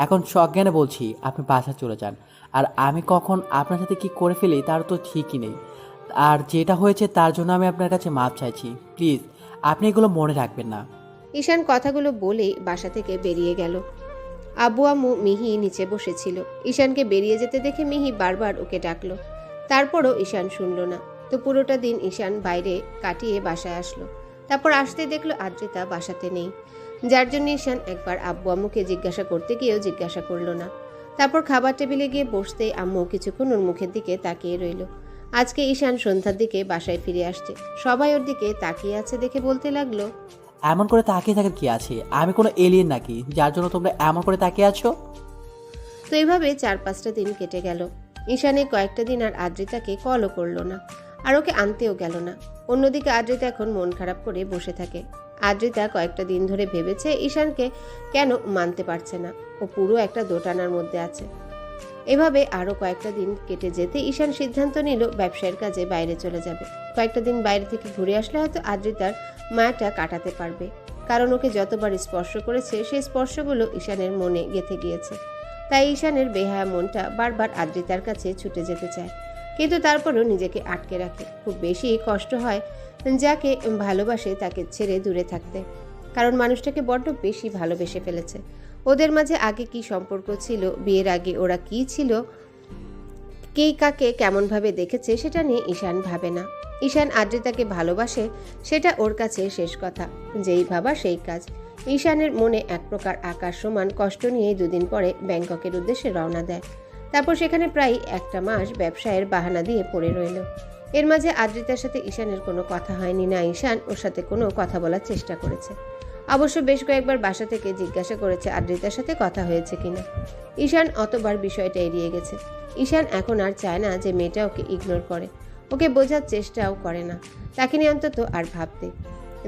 এখন সজ্ঞানে বলছি, আপনি বাসা চলে যান। আর আমি কখন আপনার সাথে কি করে ফেলি তার তো ঠিকই নেই। আর যেটা হয়েছে তার জন্য আমি আপনার কাছে মাপ চাইছি। প্লিজ আপনি এগুলো মনে রাখবেন না। ঈশান কথাগুলো বলেই বাসা থেকে বেরিয়ে গেল। আব্বু আম্মু মিহি নিচে বসেছিল। ঈশানকে বেরিয়ে যেতে দেখে মিহি বারবার ওকে ডাকলো, তারপরও ঈশান শুনল না। তো পুরোটা দিন ঈশান বাইরে কাটিয়ে বাসায় আসলো। তারপর আসতে দেখলো আদ্রিতা বাসাতে নেই, যার জন্য ঈশান একবার আব্বু আম্মুকে জিজ্ঞাসা করতে গিয়েও জিজ্ঞাসা করলো না। তারপর খাবার টেবিলে গিয়ে বসতেই আম্মু কিছুক্ষণ ওর মুখের দিকে তাকিয়ে রইল। আজকে ঈশান সন্ধ্যার দিকে বাসায় ফিরে আসছে। সবাই ওর দিকে তাকিয়ে আছে দেখে বলতে লাগলো, এমন করে তাকিয়ে থাকার কি আছে? আমি কোনো এলিয়েন নাকি যার জন্য তোমরা এমন করে তাকিয়ে আছো? তো এইভাবে 4-5টা দিন কেটে গেল। ঈশানে কয়েকটা দিন আর আদ্রিতাকে কলও করলো না, আর ওকে আনতেও গেল না। অন্যদিকে আদ্রিতা এখন মন খারাপ করে বসে থাকে। আদ্রিতা কয়েকটা দিন ধরে ভেবেছে ঈশানকে কেন মানতে পারছে না, ও পুরো একটা দোটানার মধ্যে আছে। এভাবে আরও কয়েকটা দিন কেটে যেতে ঈশান সিদ্ধান্ত নিল ব্যবসায়ের কাজে বাইরে চলে যাবে। কয়েকটা দিন বাইরে থেকে ঘুরে আসলে হয়তো আদ্রিতার মায়াটা কাটাতে পারবে, কারণ ওকে যতবার স্পর্শ করেছে সেই স্পর্শগুলো ঈশানের মনে গেঁথে গিয়েছে। তাই ঈশানের বেহায়া মনটা বারবার আদ্রিতার কাছে ছুটে যেতে চায়, কিন্তু তারপরও নিজেকে আটকে রাখে। খুব বেশি কষ্ট হয় যাকে ভালোবাসে তাকে ছেড়ে দূরে থাকতে, কারণ মানুষটাকে বড্ড বেশি ভালোবেসে ফেলেছে। ওদের মাঝে আগে কি সম্পর্ক ছিল, বিয়ের আগে ওরা কি ছিল, কে কাকে কেমনভাবে দেখেছে সেটা নিয়ে ঈশান ভাবে না। ঈশান আদ্রিতাকে ভালোবাসে সেটা ওর কাছে শেষ কথা, যেই ভাবা সেই কাজ। ঈশানের মনে এক প্রকার আকাশ সমান কষ্ট নিয়েই দুদিন পরে ব্যাংককের উদ্দেশ্যে রওনা দেয়। তারপর সেখানে প্রায় একটা মাস ব্যবসায়ের বাহানা দিয়ে পড়ে রইল। এর মাঝে আদ্রিতার সাথে ঈশানের কোনো কথা হয়নি, না ঈশান ওর সাথে কোনো কথা বলার চেষ্টা করেছে। অবশ্য বেশ কয়েকবার বাসা থেকে জিজ্ঞাসা করেছে আদ্রিতার সাথে কথা হয়েছে কিনা। ঈশান অতবার বিষয়টা এড়িয়ে গেছে। ঈশান এখন আর চায় না যে মেয়েটা ওকে ইগনোর করে, ওকে বোঝার চেষ্টাও করে না, তাকে নিয়ে অন্তত আর ভাবতে।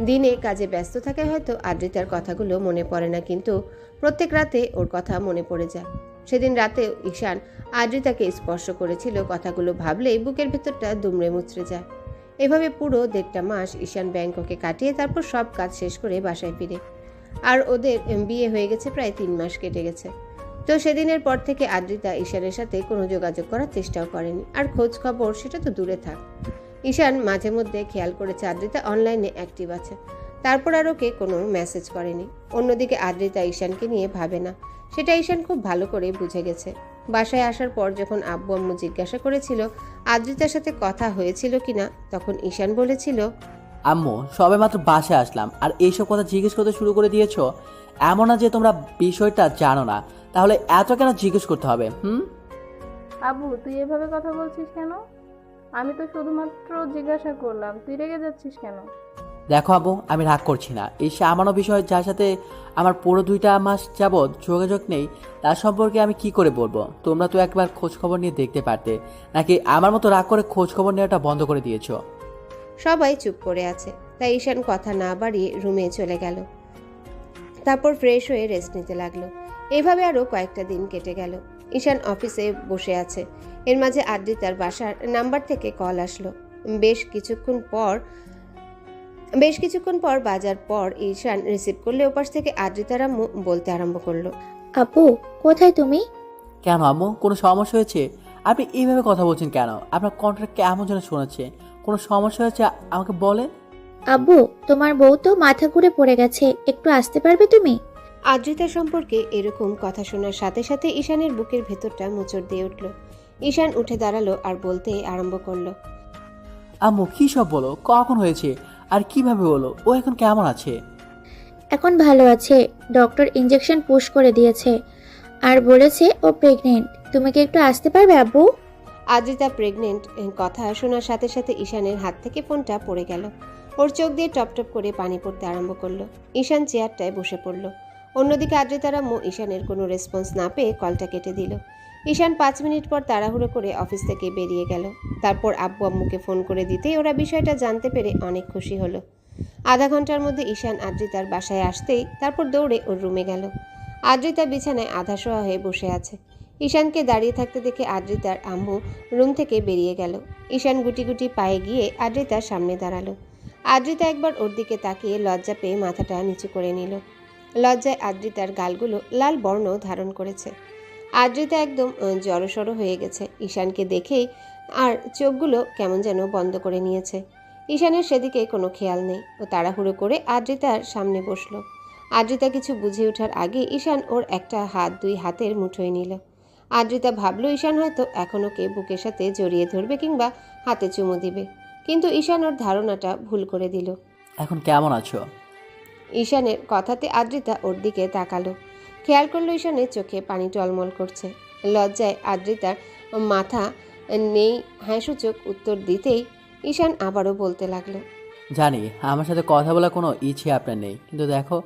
দিনে কাজে ব্যস্ত থাকে হয়তো আদ্রিতার কথাগুলো মনে পড়ে না, কিন্তু প্রত্যেক রাতে ওর কথা মনে পড়ে যায়। সেদিন রাতে ঈশান আদ্রিতাকে স্পর্শ করেছিল, কথাগুলো ভাবলেই বুকের ভেতরটা দুমড়ে মুচড়ে যায়। এভাবে পুরো 1.5 মাস ঈশান ব্যাংককে কাটিয়ে তারপর সব কাজ শেষ করে বাসায় ফিরে। আর ওদের বিয়ে হয়ে গেছে, প্রায় 3 মাস কেটে গেছে। তো সেদিনের পর থেকে আদ্রিতা ঈশানের সাথে কোনো যোগাযোগ করার চেষ্টাও করেনি, আর খোঁজ খবর সেটা তো দূরে থাক। ঈশান মাঝে মধ্যে খেয়াল করেছে আদ্রিতা অনলাইনে অ্যাক্টিভ আছে, তারপর আর ওকে কোনো মেসেজ করেনি। অন্যদিকে আদ্রিতা ঈশানকে নিয়ে ভাবে না, সেটা ঈশান খুব ভালো করে বুঝে গেছে। বাসায় আসার পর যখন আব্বু আম্মু জিজ্ঞাসা করেছিল আদ্রিতার সাথে কথা হয়েছিল কিনা, তখন ঈশান বলেছিল, আম্মু সবে মাত্র বাসায় আসলাম আর এইসব কথা জিজ্ঞেস করতে শুরু করে দিয়েছো। এমন না যে তোমরা বিষয়টা জানো না, তাহলে এত কেন জিজ্ঞেস করতে হবে? আবু, তুই এভাবে কথা বলছিস কেন? আমি তো শুধুমাত্র জিজ্ঞাসা করলাম, তুই রেগে যাচ্ছিস কেন? দেখো আব্বু, আমি রাগ করছি না। এই সামান্য বিষয় যার সাথে আমার পুরো 2 মাস যাবৎ যোগাযোগ নেই, তার সম্পর্কে আমি কি করে বলবো? তোমরা তো একবার খোঁজ খবর নিয়ে দেখতে পারতে, নাকি আমার মতো রাগ করে খোঁজ খবর নেওয়াটা বন্ধ করে দিয়েছো? সবাই চুপ করে আছে, তাই ঈশান কথা না বাড়িয়ে রুমে চলে গেল। তারপর ফ্রেশ হয়ে রেস্ট নিতে লাগলো। এইভাবে আরও কয়েকটা দিন কেটে গেল। ঈশান অফিসে বসে আছে, এর মাঝে আদ্রিতার বাসার নাম্বার থেকে কল আসলো। বেশ কিছুক্ষণ পর বাজার পর ঈশান রিসিভ করলে ওপাশ থেকে আদ্রিতার আম্মু বলতে আরম্ভ করলো, আপু, কোথায় তুমি? কেন আম্মু, কোনো সমস্যা হয়েছে? আপনি এইভাবে কথা বলছেন কেন? আপনার কণ্ঠটা কেমন যেন শোনাচ্ছে। কোনো সমস্যা হয়েছে আমাকে বলেন। আব্বু, তোমার বউ তো মাথা ঘুরে পড়ে গেছে, একটু আসতে পারবে তুমি? আদ্রিতা সম্পর্কে এরকম কথা শোনার সাথে সাথে ঈশানের বুকের ভেতরটা মোচড় দিয়ে উঠল। ঈশান উঠে দাঁড়ালো আর বলতে আরম্ভ করলো, আম্মু কী সব বলো? কখন হয়েছে আর কিভাবে বলো? ও এখন কেমন আছে? এখন ভালো আছে, ডক্টর ইঞ্জেকশন পুশ করে দিয়েছে আর বলেছে ও প্রেগনেন্ট। তুমি কি একটু আসতে পারবে আব্বু? আদ্রিতা প্রেগনেন্ট কথা শোনার সাথে সাথে ঈশানের হাত থেকে ফোনটা পড়ে গেল। ওর চোখ দিয়ে টপ টপ করে পানি পড়তে আরম্ভ করলো। ঈশান চেয়ারটায় বসে পড়ল। অন্যদিকে আদ্রিতার আম্মু ঈশানের কোনো রেসপন্স না পেয়ে কলটা কেটে দিল। ঈশান 5 মিনিট পর তাড়াহুড়ো করে অফিস থেকে বেরিয়ে গেল। তারপর আব্বু আম্মুকে ফোন করে দিতেই ওরা বিষয়টা জানতে পেরে অনেক খুশি হলো। আধা ঘন্টার মধ্যে ঈশান আদ্রিতার বাসায় আসতেই তারপর দৌড়ে ওর রুমে গেল। আদ্রিতা বিছানায় আধা শোয়া হয়ে বসে আছে। ঈশানকে দাঁড়িয়ে থাকতে দেখে আদ্রিতার আম্মু রুম থেকে বেরিয়ে গেল। ঈশান গুটি গুটি পায়ে গিয়ে আদ্রিতার সামনে দাঁড়ালো। আদ্রিতা একবার ওর দিকে তাকিয়ে লজ্জা পেয়ে মাথাটা নিচু করে নিল। লজ্জায় আদ্রিতার গালগুলো লাল বর্ণ ধারণ করেছে। আদ্রিতা একদম জড়সড় হয়ে গেছে ঈশানকে দেখেই, আর চোখগুলো কেমন যেন বন্ধ করে নিয়েছে। ঈশানের সেদিকে কোনো খেয়াল নেই। ও তাড়াহুড়ো করে আদ্রিতার সামনে বসলো। আদ্রিতা কিছু বুঝে ওঠার আগে ঈশান ওর একটা হাত 2 হাতের মুঠোয় নিল। আদ্রিতা ভাবলো ঈশান হয়তো এখন ওকে বুকের সাথে জড়িয়ে ধরবে কিংবা হাতে চুমু দিবে, কিন্তু ঈশান ওর ধারণাটা ভুল করে দিল। এখন কেমন আছো? ঈশানের কথাতে আদ্রিতা ওর দিকে তাকালো। খেয়াল করলো ঈশানের চোখে পানি টলমল করছে। লজ্জায় আদ্রিতার মাথা নেই হাসিসূচক উত্তর দিতেই ঈশান আবারও বলতে লাগলো, জানি আমার সাথে কথা বলার কোনো ইচ্ছে আপনার নেই, কিন্তু দেখো,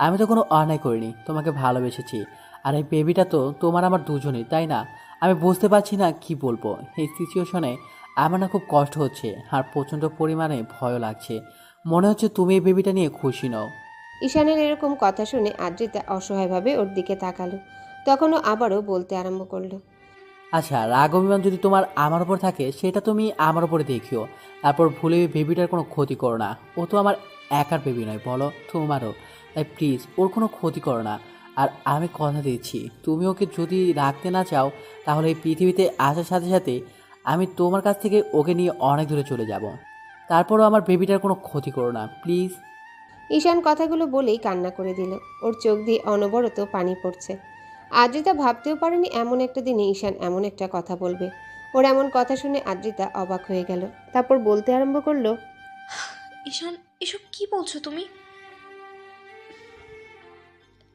আমি তো কোনো অন্যায় করিনি, তোমাকে ভালোবেসেছি। আর এই বেবিটা তো তোমার আমার দুজনেই, তাই না? আমি বুঝতে পারছি না কি বলবো। এই সিচুয়েশনে আমার না খুব কষ্ট হচ্ছে আর প্রচণ্ড পরিমাণে ভয়ও লাগছে। মনে হচ্ছে তুমি এই বেবিটা নিয়ে খুশি নও। ঈশানের এরকম কথা শুনে আদ্রিতা অসহায়ভাবে ওর দিকে তাকালো। তখনও আবারও বলতে আরম্ভ করলো, আচ্ছা, রাগ অভিমান যদি তোমার আমার উপর থাকে সেটা তুমি আমার উপরে দেখিও, তারপর ভুলে ওই বেবিটার কোনো ক্ষতি করো না। ও তো আমার একার বেবি নয়, বলো, তোমারও। তাই প্লিজ ওর কোনো ক্ষতি করো না। আর আমি কথা দিচ্ছি, তুমি ওকে যদি রাখতে না চাও, তাহলে এই পৃথিবীতে আসার সাথে সাথে আমি তোমার কাছ থেকে ওকে নিয়ে অনেক দূরে চলে যাব। তারপরও আমার বেবিটার কোনো ক্ষতি করো না, প্লিজ। ঈশান কথাগুলো বলেই কান্না করে দিল। ওর চোখ দিয়ে অনবরত পানি পড়ছে। আদ্রিতা ভাবতেও পারেনি এমন একটা দিনে ঈশান এমন একটা কথা বলবে। ওর এমন কথা শুনে আদ্রিতা অবাক হয়ে গেল। তারপর বলতে আরম্ভ করলো, ঈশান, এসব কি বলছো তুমি?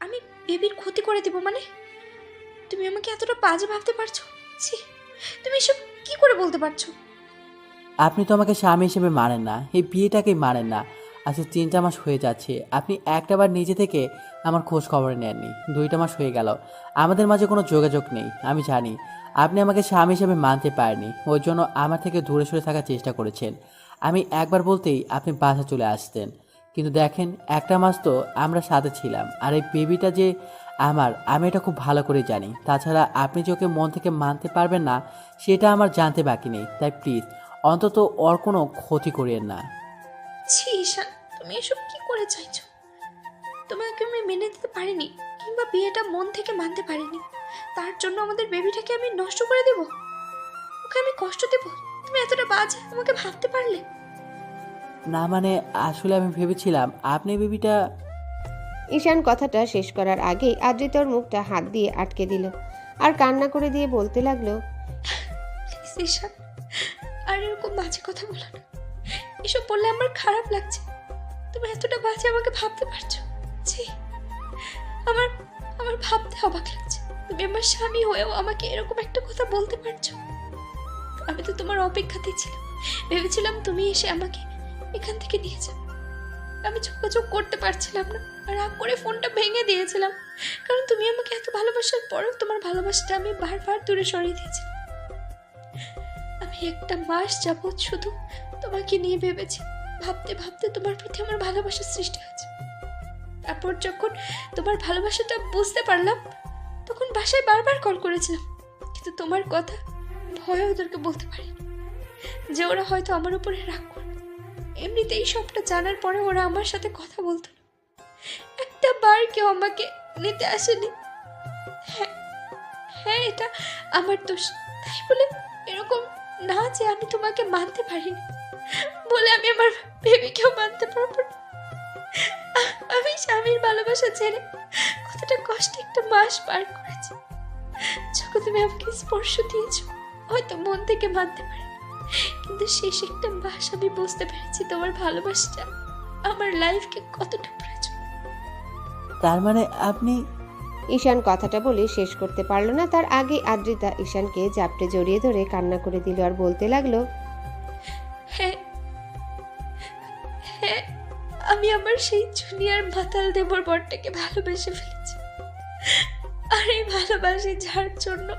আমি বেবির ক্ষতি করে দিব মানে? তুমি আমাকে এতটা বাজে ভাবতে পারছো? ছি, তুমি এসব কি করে বলতে পারছো? আপনি তো আমাকে স্বামী হিসেবে মানেন না, এই বিয়েটাকেই মানেন না। আজকে 3টা মাস হয়ে যাচ্ছে, আপনি একটাবার নিজে থেকে আমার খোঁজ খবর নেননি। 2টা মাস হয়ে গেল, আমাদের মাঝে কোনো যোগাযোগ নেই। আমি জানি আপনি আমাকে স্বামী হিসেবে মানতে পারেননি, ওই জন্য আমার থেকে দূরে সরে থাকার চেষ্টা করেছেন। আমি একবার বলতেই আপনি বাসা চলে আসতেন, কিন্তু দেখেন, 1টা মাস তো আমরা সাথে ছিলাম। আর এই বেবিটা যে আমি এটা খুব ভালো করে জানি। তাছাড়া আপনি যে ওকে মন থেকে মানতে পারবেন না সেটা আমার জানতে বাকি নেই। তাই প্লিজ অন্তত ওর কোনো ক্ষতি করিয়েন না। ছি ঈশান, তুমি এসব কি করে চাইছো? তোমাকে আমি মেনে দিতে পারিনি, কিংবা বিয়েটা মন থেকে মানতে পারিনি। তার জন্য আমাদের বেবিটাকে আমি নষ্ট করে দেব? ওকে আমি কষ্ট দেব? তুমি এতটা বাজে আমাকে ভাবতে পারলে? না মানে আসলে আমি ভেবেছিলাম আপনি বেবিটা। ঈশান কথাটা শেষ করার আগেই আদ্রিতার মুখটা হাত দিয়ে আটকে দিল আর কান্না করে দিয়ে বলতে লাগলো, প্লিজ ঈশান, আর এরকম বাজে কথা বলো না। এসব বললে আমার খারাপ লাগছে। তুমি এতটা বাজে আমাকে ভাবতে পারছো? ছি, আমার আমার ভাবতে অবাক লাগছে। তুমি আমার স্বামী হয়েও আমাকে এরকম একটা কথা বলতে পারছো? আমি তো তোমার অপেক্ষাতেই ছিলাম। ভেবেছিলাম তুমি এসে আমাকে এখান থেকে নিয়ে যাও। আমি যোগাযোগ করতে পারছিলাম না, আর রাগ করে ফোনটা ভেঙে দিয়েছিলাম, কারণ তুমি আমাকে এত ভালোবাসার পরেও তোমার ভালোবাসাটা আমি বারবার দূরে সরিয়ে দিয়েছিলাম। আমি একটা মাস যাবৎ শুধু তোমাকে নিয়ে ভেবেছি। ভাবতে ভাবতে তোমার প্রতি আমার ভালোবাসার সৃষ্টি হয়েছে। তারপর যখন তোমার ভালোবাসাটা বুঝতে পারলাম, তখন বাসায় বারবার কল করেছিলাম, কিন্তু তোমার কথা ভয়ে ওদেরকে বলতে পারিনি যে ওরা হয়তো আমার উপরে রাগ করবে। এমনিতেই সবটা জানার পরে ওরা আমার সাথে কথা বলতো না। একটা বার কেউ আমাকে নিতে আসেনি। হ্যাঁ হ্যাঁ, এটা আমার দোষ। তাই বলে এরকম না যে আমি তোমাকে মানতে পারিনি বলে আমি আমার বেবিকেও মানতে পারবো না। আমি স্বামীর ভালোবাসা ছেড়ে কতটা কষ্টে একটা মাস পার করেছি। যখন তুমি আমাকে স্পর্শ দিয়েছো, হয়তো মন থেকে মানতে পারি, কিন্তু শেষ একটা মাস আমি বুঝতে পেরেছি তোমার ভালোবাসাটা আমার লাইফকে কতটা প্রয়োজন। তার মানে আপনি। ঈশান কথাটা বলে শেষ করতে পারলো না, তার আগে আদ্রিতা ঈশানকে জাপটে জড়িয়ে ধরে কান্না করে দিল আর বলতে লাগলো, হ্যাঁ হ্যাঁ, আমি আমার সেই জুনিয়র মাতাল দেবর বরটাকে ভালোবেসে ফেলেছি। আর এই ভালোবাসি যার জন্য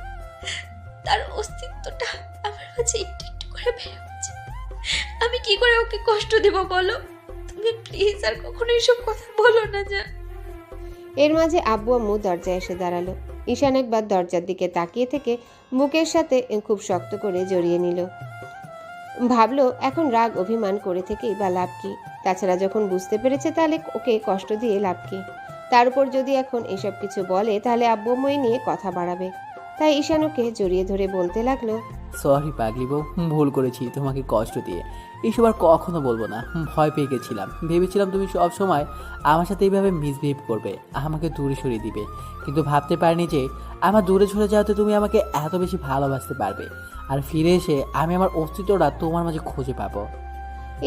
তার অস্তিত্বটা আমার কাছে একটু একটু করে বেড়ে হচ্ছে। আমি কি করে ওকে কষ্ট দেব বলো? তুমি প্লিজ আর কখনো এসব কথা বলো না। যা। এর মাঝে আব্বু আম্মু দরজায় এসে দাঁড়ালো। ঈশান একবার দরজার দিকে তাকিয়ে থেকে বুকের সাথে খুব শক্ত করে জড়িয়ে নিল। ভাবলো এখন রাগ অভিমান করে থেকেই বা লাভ কি? তাছাড়া যখন বুঝতে পেরেছে তাহলে ওকে কষ্ট দিয়ে লাভ কি? তার উপর যদি এখন এসব কিছু বলে তাহলে আব্বু আম্মু নিয়ে কথা বাড়াবে। তাই ঈশান ওকে জড়িয়ে ধরে বলতে লাগলো, সরি পাগলি বউ, ভুল করেছি তোমাকে কষ্ট দিয়ে। এইসব আর কখনো বলবো না। ভয় পেয়ে গেছিলাম, ভেবেছিলাম তুমি সব সময় আমার সাথে এইভাবে মিসবিহেভ করবে, আমাকে দূরে সরিয়ে দিবে, কিন্তু ভাবতে পারিনি যে আমার দূরে সরে যাওয়াতে তুমি আমাকে এত বেশি ভালোবাসতে পারবে, আর ফিরে এসে আমি আমার অস্তিত্বটা তোমার মাঝে খুঁজে পাবো।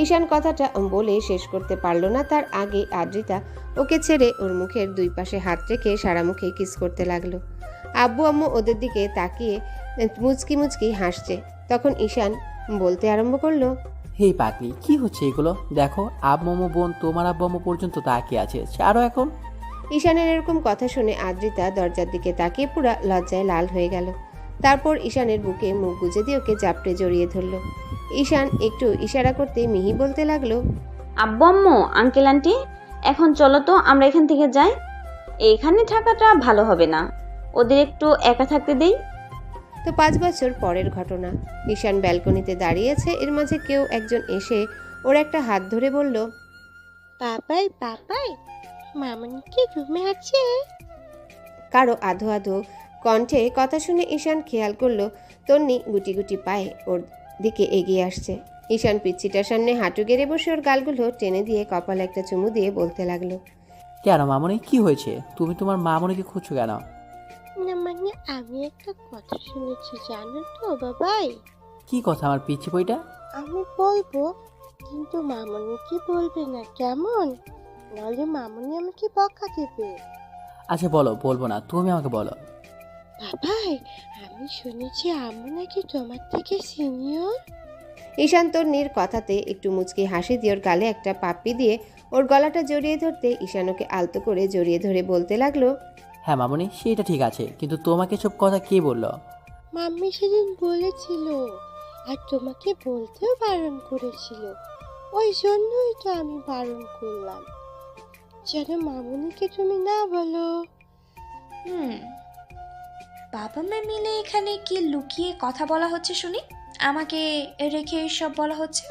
ঈশান কথাটা বলে শেষ করতে পারলো না, তার আগে আদ্রিতা ওকে ছেড়ে ওর মুখের দুই পাশে হাত রেখে সারা মুখে কিস করতে লাগলো। আব্বু আম্মু ওদের দিকে তাকিয়ে মুচকি মুচকি হাসছে। তখন ঈশান বলতে আরম্ভ করলো, হে পাগলি, কি হচ্ছে এগুলো? দেখো আব্বু আম্মু বোন তোমার আব্বু আম্মু পর্যন্ত তাকিয়ে আছে, ছাড়ো এখন। ঈশানের এরকম কথা শুনে আদ্রিতা দরজার দিকে তাকিয়ে পুরা লজ্জায় লাল হয়ে গেল। তারপর ঈশানের বুকে মুখ গুজে দিয়ে ওকে জাপটে জড়িয়ে ধরলো। ঈশান একটু ইশারা করতে মিহি বলতে লাগলো, আব্বু আম্মু, আঙ্কেল আন্টি, এখন চলো তো আমরা এখান থেকে যাই। এইখানে থাকাটা ভালো হবে না, ওদের একটু একা থাকতে দেই। তো 5 বছর পরের ঘটনা। ঈশান ব্যালকনিতে দাঁড়িয়েছে, এর মাঝে কেউ একজন এসে ওর একটা হাত ধরে বলল, পাপাই পাপাই, মামনি কি রুমে আছে? কারো আধো আধো কণ্ঠে কথা শুনে ঈশান খেয়াল করলো তন্নি গুটি গুটি পায়ে ওর দিকে এগিয়ে আসছে। ঈশান পিচ্ছিটার সামনে হাঁটু গেড়ে বসে ওর গালগুলো টেনে দিয়ে কপালে একটা চুমু দিয়ে বলতে লাগলো, কেন মামনি, কি হয়েছে? তুমি তোমার মামনিকে খুঁজছো কেন? না মানে আমি একটা কথা শুনেছি জানো তো বাবাই। কি কথা আমার পিচ্ছি বইটা? আমি বলবো, কিন্তু মামনি কি বলবে না, কেমন? নাহলে মামনি আমাকে বকা দেবে। আচ্ছা বলো, বলবো না, তুমি আমাকে বলো। বাবাই, আমি শুনেছি আম্মু নাকি তোমার থেকে সিনিয়র। ঈশান তন্নির কথাতে একটু মুচকি হাসি দিয়ে ওর গালে একটা পাপ্পি দিয়ে ওর গলাটা জড়িয়ে ধরতে ঈশান ওকে আলতো করে জড়িয়ে ধরে বলতে লাগলো, হ্যাঁ মামনি, সেটা ঠিক আছে, কিন্তু তোমাকে সব কথা কে বললো? মাম্মি সেদিন বলেছিল, আর তোমাকে বলতেও বারণ করেছিল। ওই জন্যই তো আমি বারণ করলাম, যেন মামুনিকে তুমি না বলো। বাবা মা মিলে এখানে কি লুকিয়ে কথা বলা হচ্ছে শুনি? আমাকে রেখে সব বলা হচ্ছে?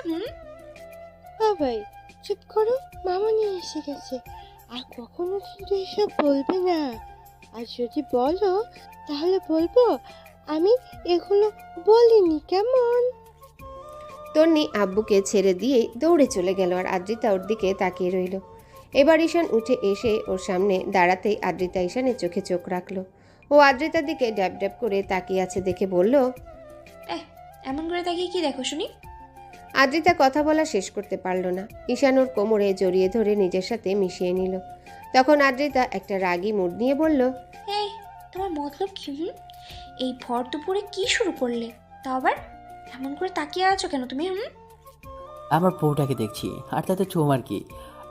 বাবাই চুপ করো, মামুনি এসে গেছে। আর কখনো কিন্তু এসব বলবে না, আর যদি বলো তাহলে বলবো আমি এগুলো বলিনি, কেমন? তন্নি আব্বুকে ছেড়ে দিয়েই দৌড়ে চলে গেল আর আদ্রিতা ওর দিকে তাকিয়ে রইল। এবার ঈশান উঠে এসে ওর সামনে দাঁড়াতেই আদ্রিতা ঈশানের চোখে চোখ রাখলো। ও আদ্রিতার দিকে ড্যাব ড্যাব করে তাকিয়ে আছে দেখে বলল, এমন করে তাকিয়ে কি দেখো শুনি? আদ্রিতা কথা বলা শেষ করতে পারল না। ঈশান ওর কোমরে জড়িয়ে ধরে নিজের সাথে মিশিয়ে নিল। তখন আদ্রিতা একটা রাগী মুড নিয়ে বলল, এই তোমার মতলব কি? এই ভর দুপুরে কি শুরু করলে? তাও আবার এমন করে তাকিয়ে আছো কেন তুমি? আমার বউটাকে দেখছি আর তাতে তোমার কি?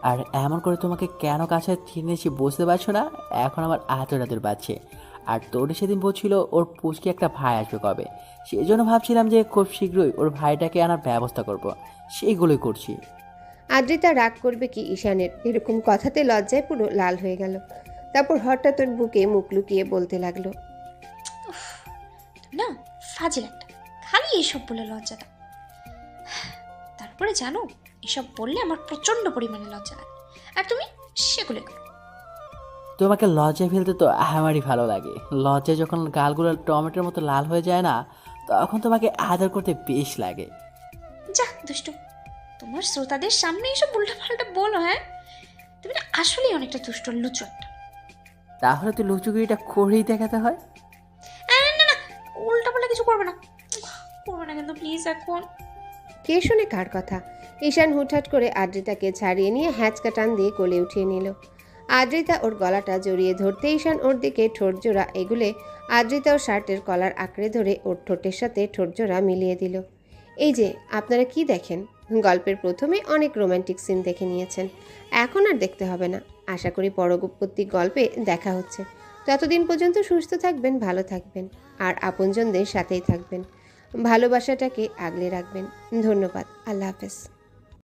আর এমন করে তোমাকে কেন কাছে টেনেছি বুঝতে পারছো না? এখন আমার আদর বাজছে। আর তোর সেদিন বলছিল ওর পুচকে একটা ভাই আসবে কবে, সেই জন্য ভাবছিলাম যে খুব শীঘ্রই ওর ভাইটাকে আনার ব্যবস্থা করব, সেইগুলোই করছি। আদ্রিতা রাগ করবে কি ঈশানের এরকম কথাতে লজ্জায় পুরো লাল হয়ে গেল। তারপর হঠাৎ ওর বুকে মুখ লুকিয়ে বলতে লাগলো, না ফাজিল একটা, খালি এইসব বলে লজ্জা দাও। তারপরে জানো, এসব বললে আমার প্রচন্ড পরিমাণে লজ্জা লাগে, আর তুমি সেগুলো করো। তোমাকে লজ্জায় ফেলতে তো আমারই ভালো লাগে। লজ্জায় যখন গালগুলো টমেটোর মতো লাল হয়ে যায় না, তখন তোমাকে আদর করতে বেশ লাগে। যা দুষ্টু, তোমার শ্রোতাদের সামনে এসব উল্টাপাল্টা বলো। হ্যাঁ, তুমি না আসলেই অনেকটা দুষ্ট, লুচু একটা। তাহলে তো লুচুগিরিটা করেই দেখাতে হয়। না না, উল্টাপাল্টা কিছু করবে না, করবে না কিন্তু প্লিজ এখন। কে শুনে কার কথা? ঈশান হুটহাট করে আদ্রিতাকে ছাড়িয়ে নিয়ে হ্যাঁচকা টান দিয়ে কোলে উঠিয়ে নিল। আদ্রিতা ওর গলাটা জড়িয়ে ধরতে ঈশান ওর দিকে ঠোঁট জোড়া এগুলে আদ্রিতা ওর শার্টের কলার আঁকড়ে ধরে ওর ঠোঁটের সাথে ঠোঁট জোড়া মিলিয়ে দিল। এই যে আপনারা কি দেখেন, গল্পের প্রথমে অনেক রোমান্টিক সিন দেখে নিয়েছেন, এখন আর দেখতে হবে না। আশা করি পরবর্তী গল্পে দেখা হচ্ছে। ততদিন পর্যন্ত সুস্থ থাকবেন, ভালো থাকবেন আর আপনজনদের সাথেই থাকবেন। ভালোবাসাটাকে আগলে রাখবেন। ধন্যবাদ। আল্লাহ হাফেজ।